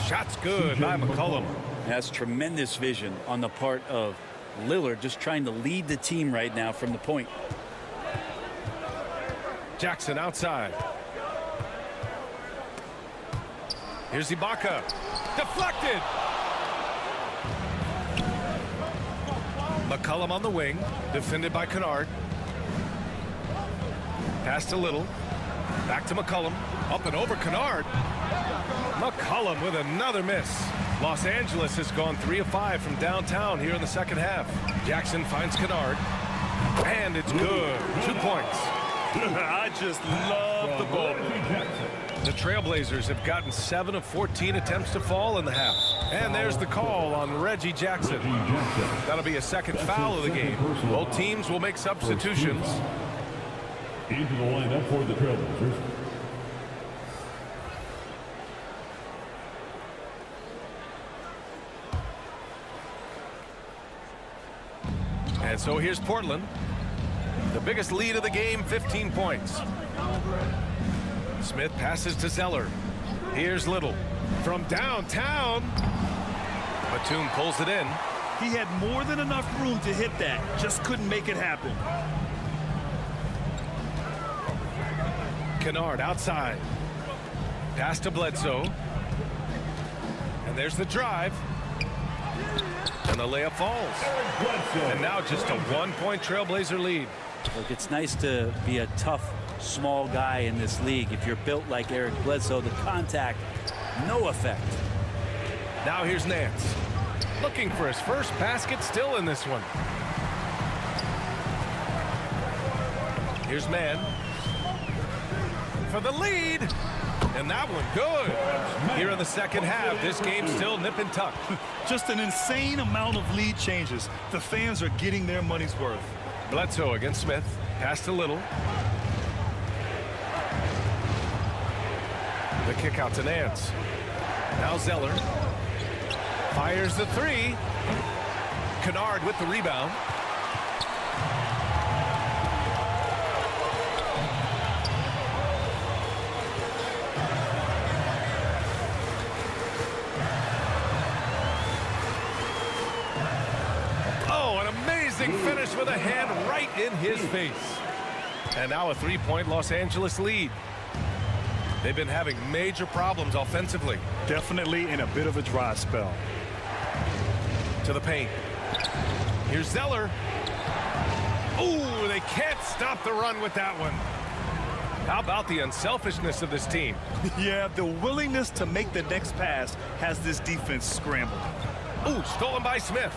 Shots good by McCollum. That's tremendous vision on the part of Lillard, just trying to lead the team right now from the point. Jackson outside. Here's Ibaka. Deflected. McCollum on the wing. Defended by Kennard. Pass to Little. Back to McCollum. Up and over Kennard. McCollum with another miss. Los Angeles has gone 3 of 5 from downtown here in the second half. Jackson finds Kennard. And it's good. 2 points. I just love the ball. The Trailblazers have gotten 7 of 14 attempts to fall in the half. And there's the call on Reggie Jackson. That'll be a second foul of the game. Both teams will make substitutions. Into the lineup for the Trailblazers. And so here's Portland. The biggest lead of the game, 15 points. Smith passes to Zeller. Here's Little from downtown. Batum pulls it in. He had more than enough room to hit that, just couldn't make it happen. Kennard outside. Pass to Bledsoe. And there's the drive. And the layup falls. And now just a one-point Trailblazer lead. Look, it's nice to be a tough, small guy in this league. If you're built like Eric Bledsoe, the contact, no effect. Now here's Nance. Looking for his first basket, still in this one. Here's Mann. For the lead. And that one good. Here in the second half, this game's still nip and tuck. Just an insane amount of lead changes. The fans are getting their money's worth. Bledsoe against Smith. Pass to Little. The kick out to Nance. Now Zeller. Fires the three. Kennard with the rebound. Finish with a hand right in his face. And now a three-point Los Angeles lead. They've been having major problems offensively. Definitely in a bit of a dry spell. To the paint. Here's Zeller. Ooh, they can't stop the run with that one. How about the unselfishness of this team? Yeah, the willingness to make the next pass has this defense scrambled. Ooh, stolen by Smith.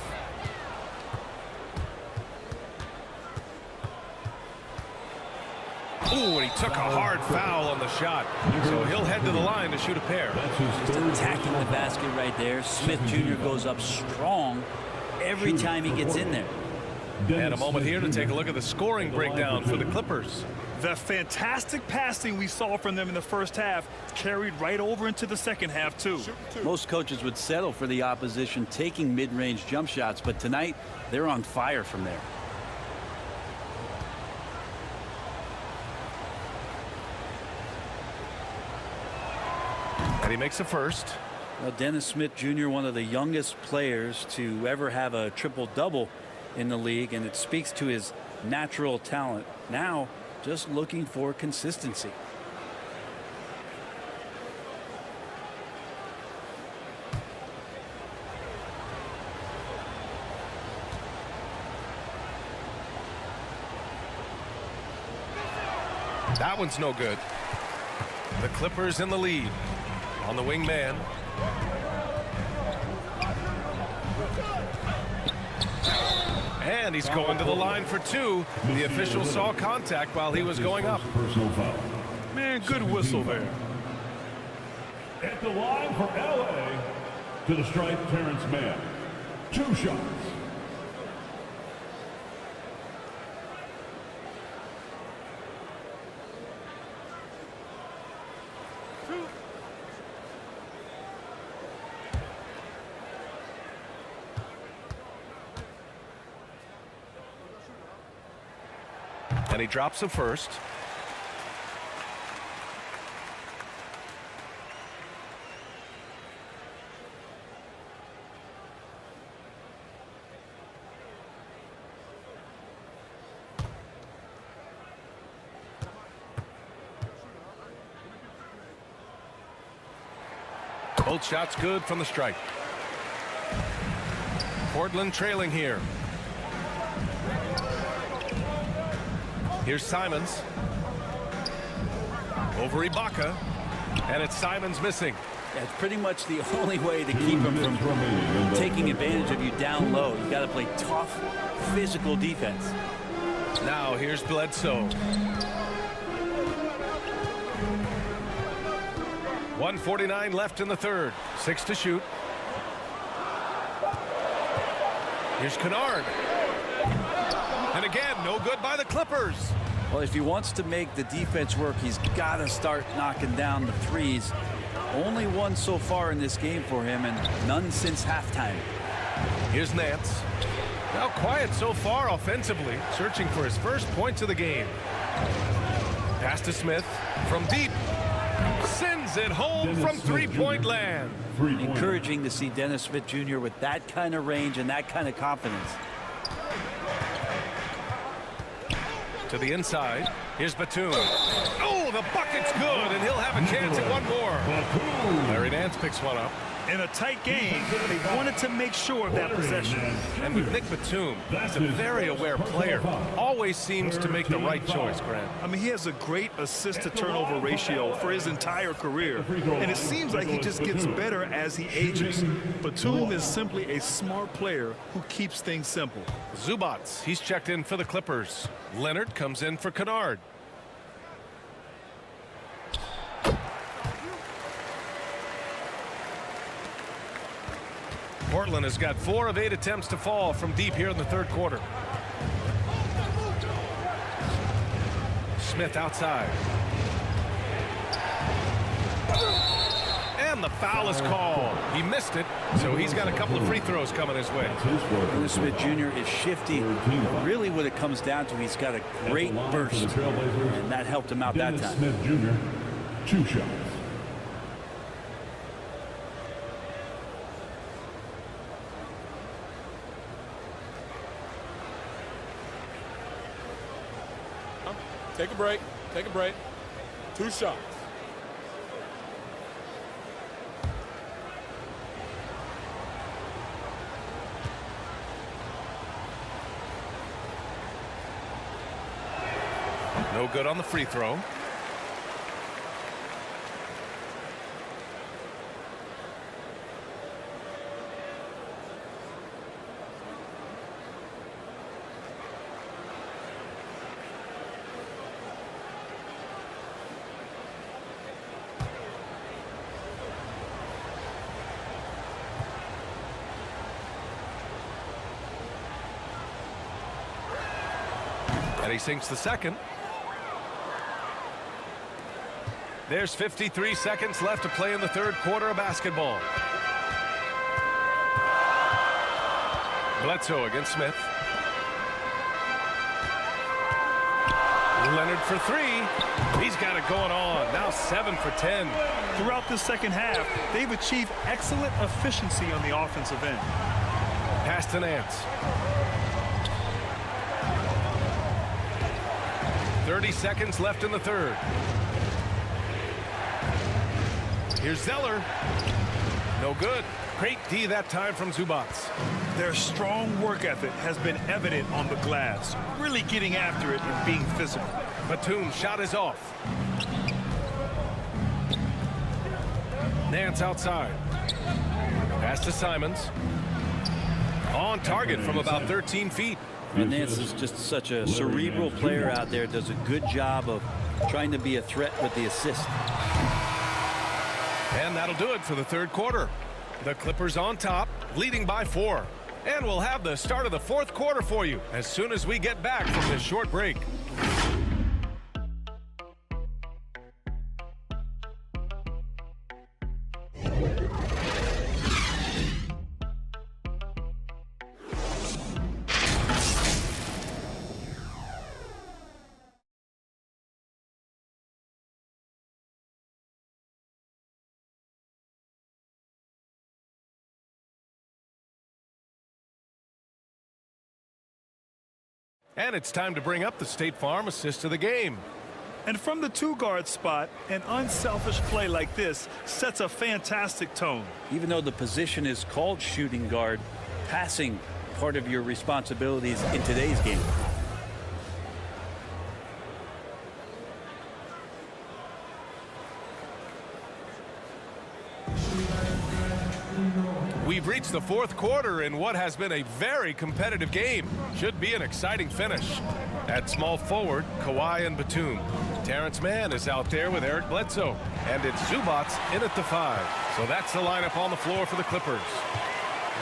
Ooh, and he took a hard foul on the shot. So he'll head to the line to shoot a pair. Just attacking the basket right there. Smith Jr. goes up strong every time he gets in there. And a moment here to take a look at the scoring breakdown for the Clippers. The fantastic passing we saw from them in the first half carried right over into the second half, too. Most coaches would settle for the opposition taking mid-range jump shots, but tonight they're on fire from there. And he makes a first. Well, Dennis Smith Jr., one of the youngest players to ever have a triple-double in the league, and it speaks to his natural talent. Now, just looking for consistency. That one's no good. The Clippers in the lead. On the wing man. And he's going to the line for two. The official saw contact while he was going up. Man, good whistle there. At the line for LA, to the stripe, Terrence Mann. 2 shots. And he drops the first. Both shots good from the stripe. Portland trailing here. Here's Simons. Over Ibaka. And it's Simons missing. That's pretty much the only way to keep him from taking advantage of you down low. You got to play tough, physical defense. Now here's Bledsoe. 1:49 left in the third. 6 to shoot. Here's Kennard. And again, no good by the Clippers. Well, if he wants to make the defense work, he's got to start knocking down the threes. Only one so far in this game for him, and none since halftime. Here's Nance. Now quiet so far offensively, searching for his first points of the game. Pass to Smith from deep. Sends it home from three-point land. Encouraging to see Dennis Smith Jr. with that kind of range and that kind of confidence. To the inside. Here's Batum. Oh, the bucket's good, and he'll have a chance at one more. Larry Nance picks one up. In a tight game, they wanted to make sure of that possession. And with Nick Batum, he's a very aware player. Always seems to make the right choice, Grant. I mean, he has a great assist-to-turnover ratio for his entire career. And it seems like he just gets better as he ages. Batum is simply a smart player who keeps things simple. Zubats, he's checked in for the Clippers. Leonard comes in for Kennard. Portland has got 4 of 8 attempts to fall from deep here in the third quarter. Smith outside. And the foul is called. He missed it, so he's got a couple of free throws coming his way. Dennis Smith Jr. is shifty. Really what it comes down to, he's got a great burst, and that helped him out that time. Smith Jr., 2 shots. Take a break. Take a break. 2 shots. No good on the free throw. And he sinks the second. There's 53 seconds left to play in the third quarter of basketball. Bledsoe against Smith. Leonard for 3. He's got it going on. Now 7 for 10. Throughout the second half, they've achieved excellent efficiency on the offensive end. Pass to Nance. 30 seconds left in the third. Here's Zeller. No good. Great D that time from Zubats. Their strong work ethic has been evident on the glass, really getting after it and being physical. Batum's shot is off. Nance outside. Pass to Simons. On target from about 13 feet. And Nance is just such a cerebral player out there, does a good job of trying to be a threat with the assist. And that'll do it for the third quarter. The Clippers on top, leading by 4. And we'll have the start of the fourth quarter for you as soon as we get back from this short break. And it's time to bring up the State Farm assist of the game. And from the 2-guard spot, an unselfish play like this sets a fantastic tone. Even though the position is called shooting guard, passing part of your responsibilities in today's game. We've reached the fourth quarter in what has been a very competitive game. Should be an exciting finish. At small forward, Kawhi and Batum. Terrence Mann is out there with Eric Bledsoe. And it's Zubats in at the 5. So that's the lineup on the floor for the Clippers.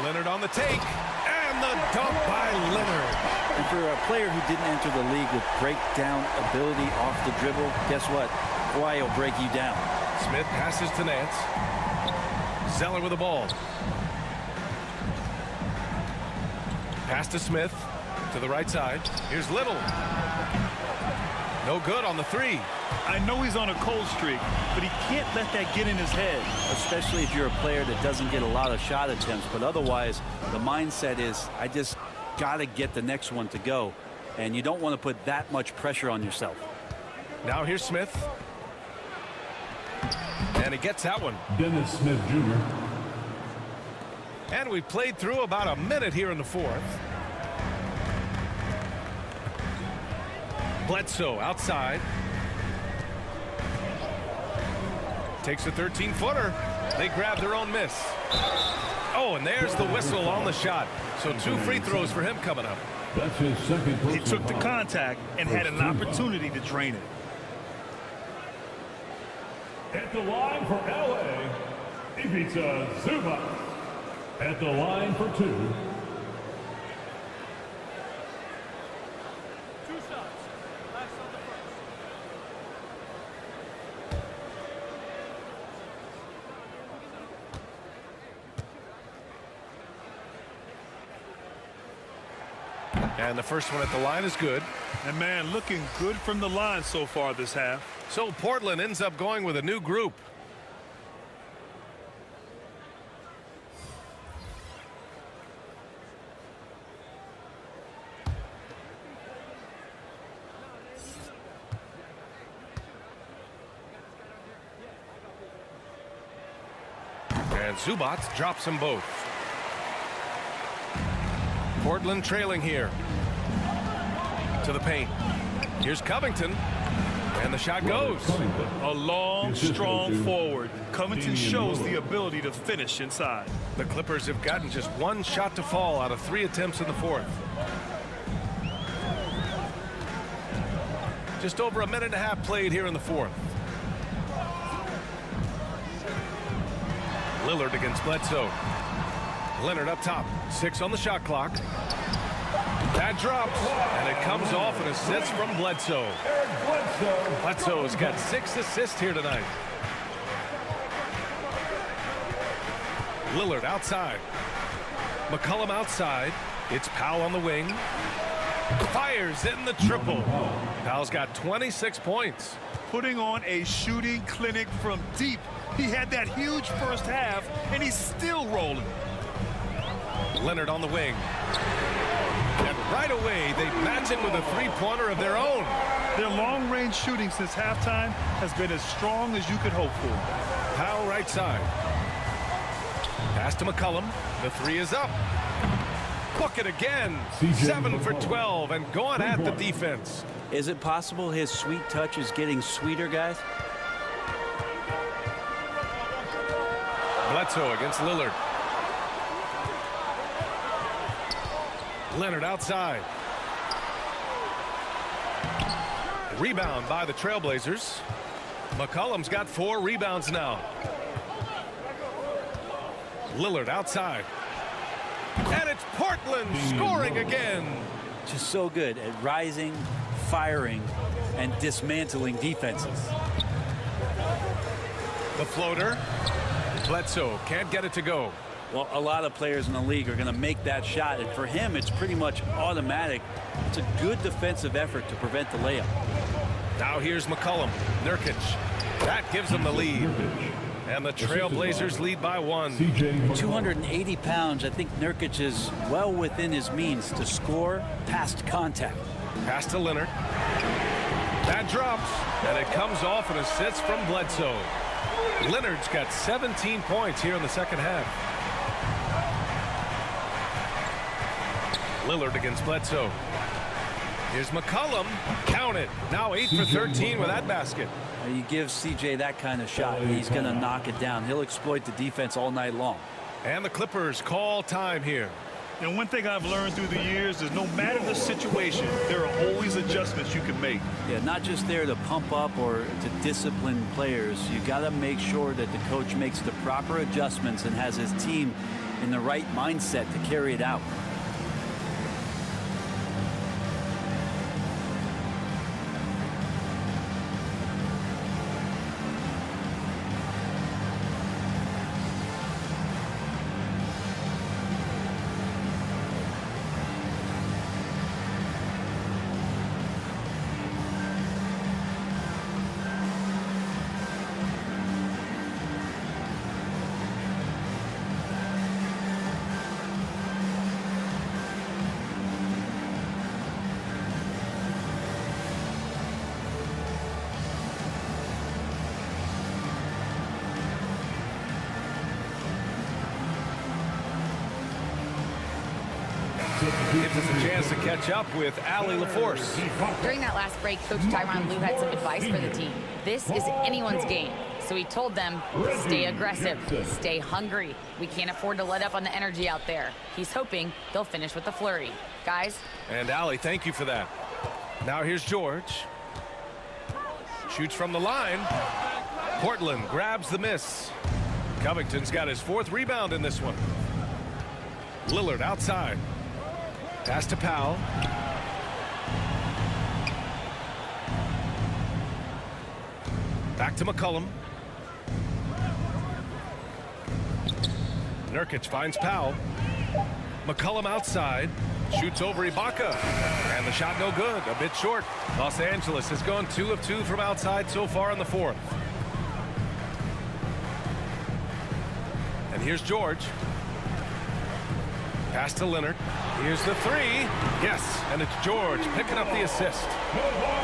Leonard on the take. And the dunk by Leonard. And for a player who didn't enter the league with breakdown ability off the dribble, guess what? Kawhi will break you down. Smith passes to Nance. Zeller with the ball. Pass to Smith to the right side. Here's Little. No good on the 3. I know he's on a cold streak, but he can't let that get in his head. Especially if you're a player that doesn't get a lot of shot attempts. But otherwise, the mindset is, I just got to get the next one to go. And you don't want to put that much pressure on yourself. Now here's Smith. And he gets that one. Dennis Smith Jr. And we've played through about a minute here in the fourth. Bledsoe outside. Takes a 13-footer. They grab their own miss. Oh, and there's the whistle on the shot. So 2 free throws for him coming up. That's his second personal He took the foul. contact and had an opportunity to drain it. At the line for LA, Ivica Zubac. At the line for 2. And the first one at the line is good. And man, looking good from the line so far this half. So Portland ends up going with a new group. And Zubac drops them both. Portland trailing here. To the paint. Here's Covington. And the shot goes. A long, strong forward. Covington shows the ability to finish inside. The Clippers have gotten just 1 shot to fall out of 3 attempts in the fourth. Just over a minute and a half played here in the fourth. Lillard against Bledsoe. Leonard up top. 6 on the shot clock. That drops, and it comes off an assist from Bledsoe. Bledsoe's got 6 assists here tonight. Lillard outside. McCollum outside. It's Powell on the wing. Fires in the triple. Powell's got 26 points. Putting on a shooting clinic from deep. He had that huge first half, and he's still rolling. Leonard on the wing. And right away, they match it with a 3-pointer of their own. Their long-range shooting since halftime has been as strong as you could hope for. Powell right side. Pass to McCollum. The 3 is up. Bucket again. 7 for 12 and going at the defense. Is it possible his sweet touch is getting sweeter, guys? Bledsoe against Lillard. Leonard outside. Rebound by the Trailblazers. McCollum's got 4 rebounds now. Lillard outside. And it's Portland scoring again. Just so good at rising, firing, and dismantling defenses. The floater. Bledsoe can't get it to go. Well, a lot of players in the league are going to make that shot, and for him, it's pretty much automatic. It's a good defensive effort to prevent the layup. Now here's McCollum. Nurkic. That gives them the lead. And the Trailblazers lead by 1. 280 pounds. I think Nurkic is well within his means to score past contact. Pass to Leonard. That drops, and it comes off an assist from Bledsoe. Leonard's got 17 points here in the second half. Lillard against Bledsoe. Here's McCollum. Count it. Now 8 for 13 with that basket. You give CJ that kind of shot, he's going to knock it down. He'll exploit the defense all night long. And the Clippers call time here. And one thing I've learned through the years is no matter the situation, there are always adjustments you can make. Yeah, not just there to pump up or to discipline players. You got to make sure that the coach makes the proper adjustments and has his team in the right mindset to carry it out. Gives us a chance to catch up with Allie LaForce. During that last break, Coach Tyronn Lue had some advice for the team. This is anyone's game. So he told them, stay aggressive, stay hungry. We can't afford to let up on the energy out there. He's hoping they'll finish with the flurry. Guys. And Allie, thank you for that. Now here's George. Shoots from the line. Portland grabs the miss. Covington's got his 4th rebound in this one. Lillard outside. Pass to Powell. Back to McCollum. Nurkic finds Powell. McCollum outside. Shoots over Ibaka. And the shot no good. A bit short. Los Angeles has gone 2 of 2 from outside so far in the 4th. And here's George. Pass to Leonard. Here's the 3. Yes, and it's George picking up the assist.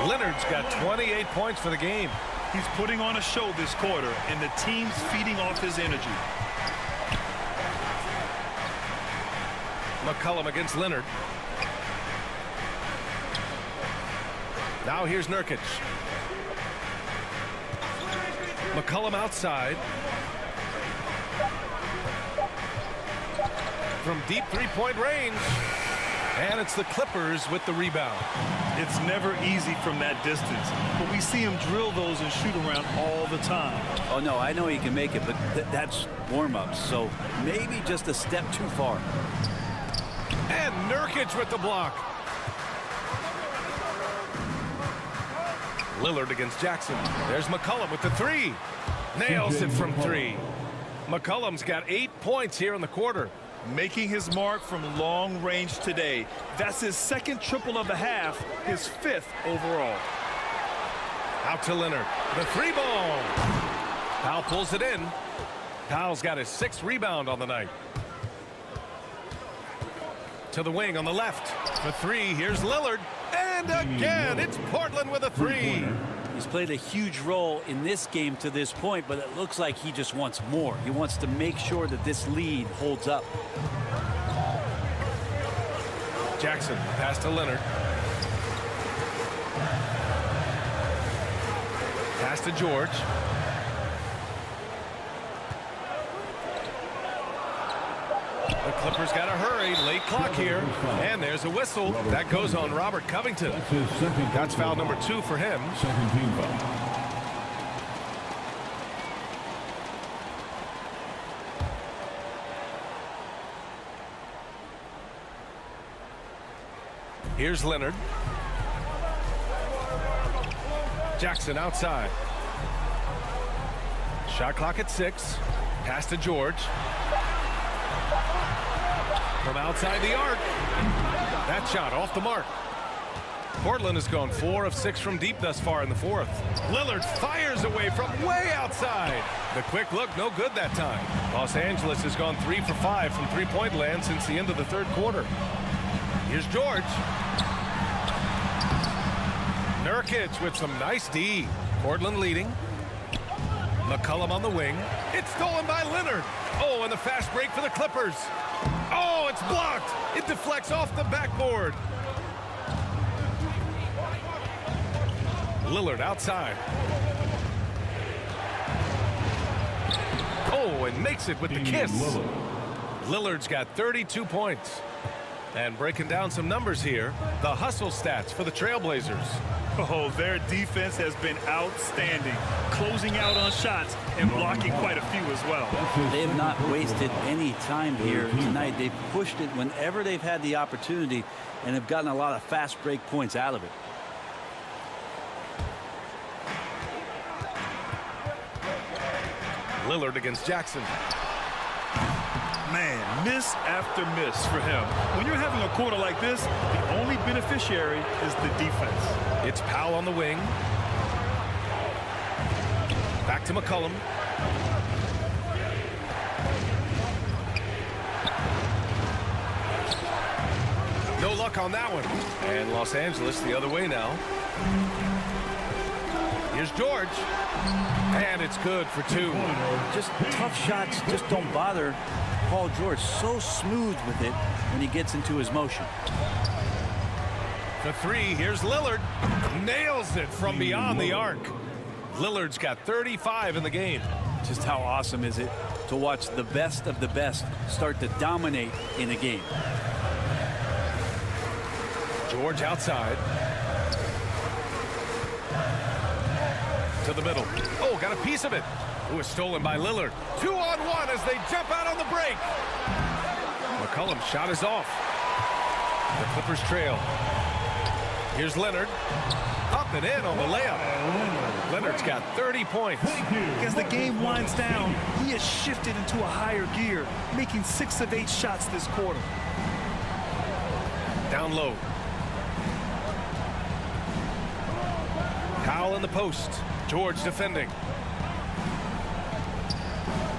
Leonard's got 28 points for the game. He's putting on a show this quarter, and the team's feeding off his energy. McCollum against Leonard. Now here's Nurkic. McCollum outside. From deep 3-point range. And it's the Clippers with the rebound. It's never easy from that distance, but we see him drill those and shoot around all the time. Oh, no, I know he can make it, but that's warm-ups, so maybe just a step too far. And Nurkic with the block. Lillard against Jackson. There's McCollum with the 3. Nails it from 3. McCollum's got 8 points here in the quarter. Making his mark from long range today. That's his 2nd triple of the half, his 5th overall. Out to Leonard. The 3 ball. Powell pulls it in. Powell's got his 6th rebound on the night. To the wing on the left. The 3. Here's Lillard. And again, it's Portland with a 3. He's played a huge role in this game to this point, but it looks like he just wants more. He wants to make sure that this lead holds up. Jackson, pass to Leonard. Pass to George. The Clippers got to hurry. Late clock here. And there's a whistle. That goes on Robert Covington. That's foul number 2 for him. Second team foul. Here's Leonard. Jackson outside. Shot clock at 6. Pass to George. From outside the arc. That shot off the mark. Portland has gone 4 of 6 from deep thus far in the 4th. Lillard fires away from way outside. The quick look, no good that time. Los Angeles has gone 3 for 5 from 3-point land since the end of the 3rd quarter. Here's George. Nurkic with some nice D. Portland leading. McCollum on the wing. It's stolen by Leonard. Oh, and the fast break for the Clippers. Oh, it's blocked. It deflects off the backboard. Lillard outside. Oh, and makes it with the kiss. Lillard's got 32 points. And breaking down some numbers here, the hustle stats for the Trailblazers. Oh, their defense has been outstanding, closing out on shots and blocking quite a few as well. They have not wasted any time here tonight. They've pushed it whenever they've had the opportunity and have gotten a lot of fast break points out of it. Lillard against Jackson. Man, miss after miss for him. When you're having a quarter like this, the only beneficiary is the defense. It's Powell on the wing. Back to McCollum. No luck on that one. And Los Angeles the other way now. Here's George. And it's good for 2. Just tough shots just don't bother Paul George. So smooth with it when he gets into his motion. For 3, here's Lillard. Nails it from beyond the arc. Lillard's got 35 in the game. Just how awesome is it to watch the best of the best start to dominate in a game. George outside. To the middle. Oh, got a piece of it. It was stolen by Lillard. 2-on-1 as they jump out on the break. McCollum's shot is off. The Clippers trail. Here's Leonard. Up and in on the layup. Leonard's got 30 points. As the game winds down, he has shifted into a higher gear, making 6 of 8 shots this quarter. Down low. Powell in the post. George defending.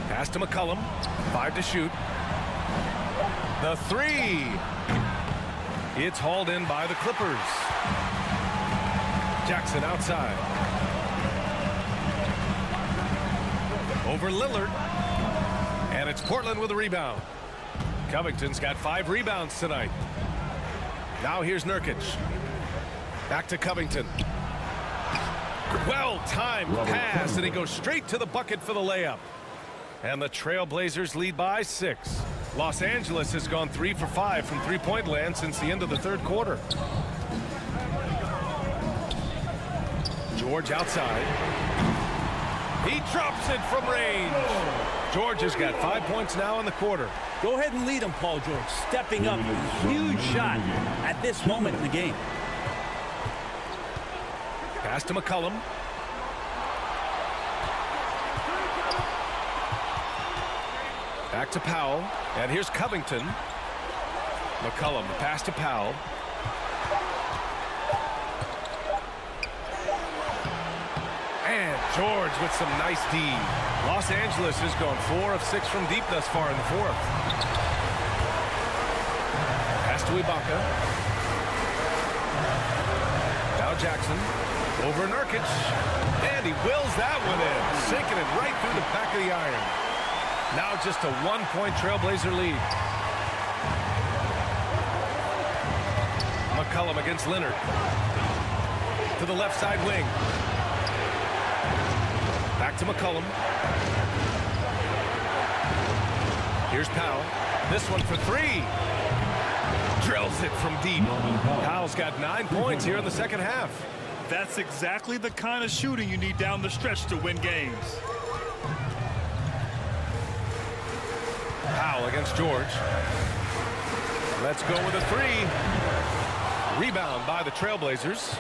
Pass to McCollum. 5 to shoot. The 3. It's hauled in by the Clippers. Jackson outside. Over Lillard. And it's Portland with a rebound. Covington's got 5 rebounds tonight. Now here's Nurkic. Back to Covington. Well-timed pass, and he goes straight to the bucket for the layup. And the Trailblazers lead by 6. Los Angeles has gone 3 for 5 from three-point land since the end of the 3rd quarter. George outside. He drops it from range. George has got 5 points now in the quarter. Go ahead and lead him, Paul George. Stepping up. Huge shot at this moment in the game. Pass to McCollum. Back to Powell. And here's Covington. McCollum, the pass to Powell. And George with some nice D. Los Angeles has gone 4 of 6 from deep thus far in the 4th. Pass to Ibaka. Now Jackson. Over Nurkic. And he wills that one in. Sinking it right through the back of the iron. Now just a 1-point Trailblazer lead. McCollum against Leonard. To the left side wing. Back to McCollum. Here's Powell. This one for 3. Drills it from deep. Powell's got 9 points here in the 2nd half. That's exactly the kind of shooting you need down the stretch to win games. Powell against George. Let's go with a 3. Rebound by the Trailblazers.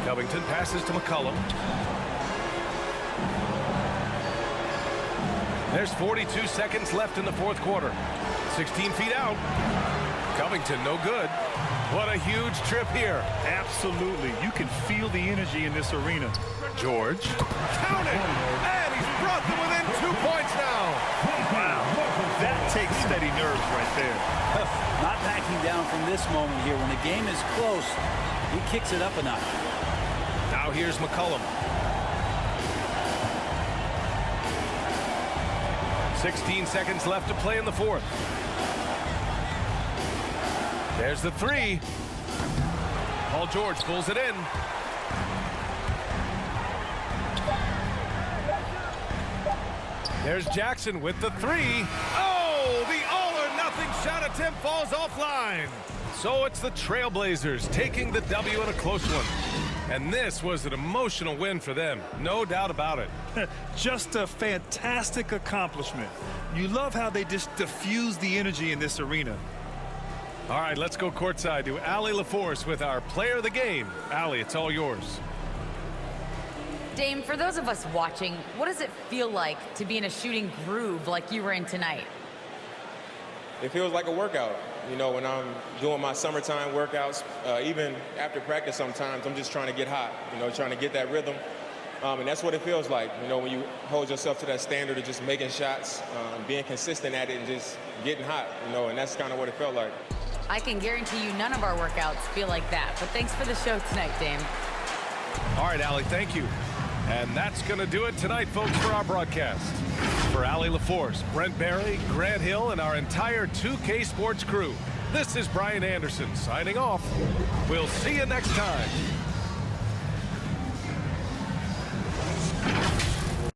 Covington passes to McCollum. There's 42 seconds left in the 4th quarter. 16 feet out. Covington no good. What a huge trip here. Absolutely. You can feel the energy in this arena. George. Count it! And he's brought them within 2 points now. Wow. That takes steady nerves right there. Not backing down from this moment here. When the game is close, he kicks it up a notch. Now here's McCollum. 16 seconds left to play in the 4th. There's the 3. Paul George pulls it in. There's Jackson with the 3. Oh, the all-or-nothing shot attempt falls offline. So it's the Trailblazers taking the W in a close one. And this was an emotional win for them. No doubt about it. Just a fantastic accomplishment. You love how they just diffuse the energy in this arena. All right, let's go courtside to Allie LaForce with our player of the game. Allie, it's all yours. Dame, for those of us watching, what does it feel like to be in a shooting groove like you were in tonight? It feels like a workout. You know, when I'm doing my summertime workouts, even after practice sometimes, I'm just trying to get hot, you know, trying to get that rhythm. And that's what it feels like, you know, when you hold yourself to that standard of just making shots, being consistent at it and just getting hot, you know, and that's kind of what it felt like. I can guarantee you none of our workouts feel like that, but thanks for the show tonight, Dame. All right, Allie, thank you. And that's going to do it tonight, folks, for our broadcast. For Allie LaForce, Brent Barry, Grant Hill, and our entire 2K Sports crew, this is Brian Anderson signing off. We'll see you next time.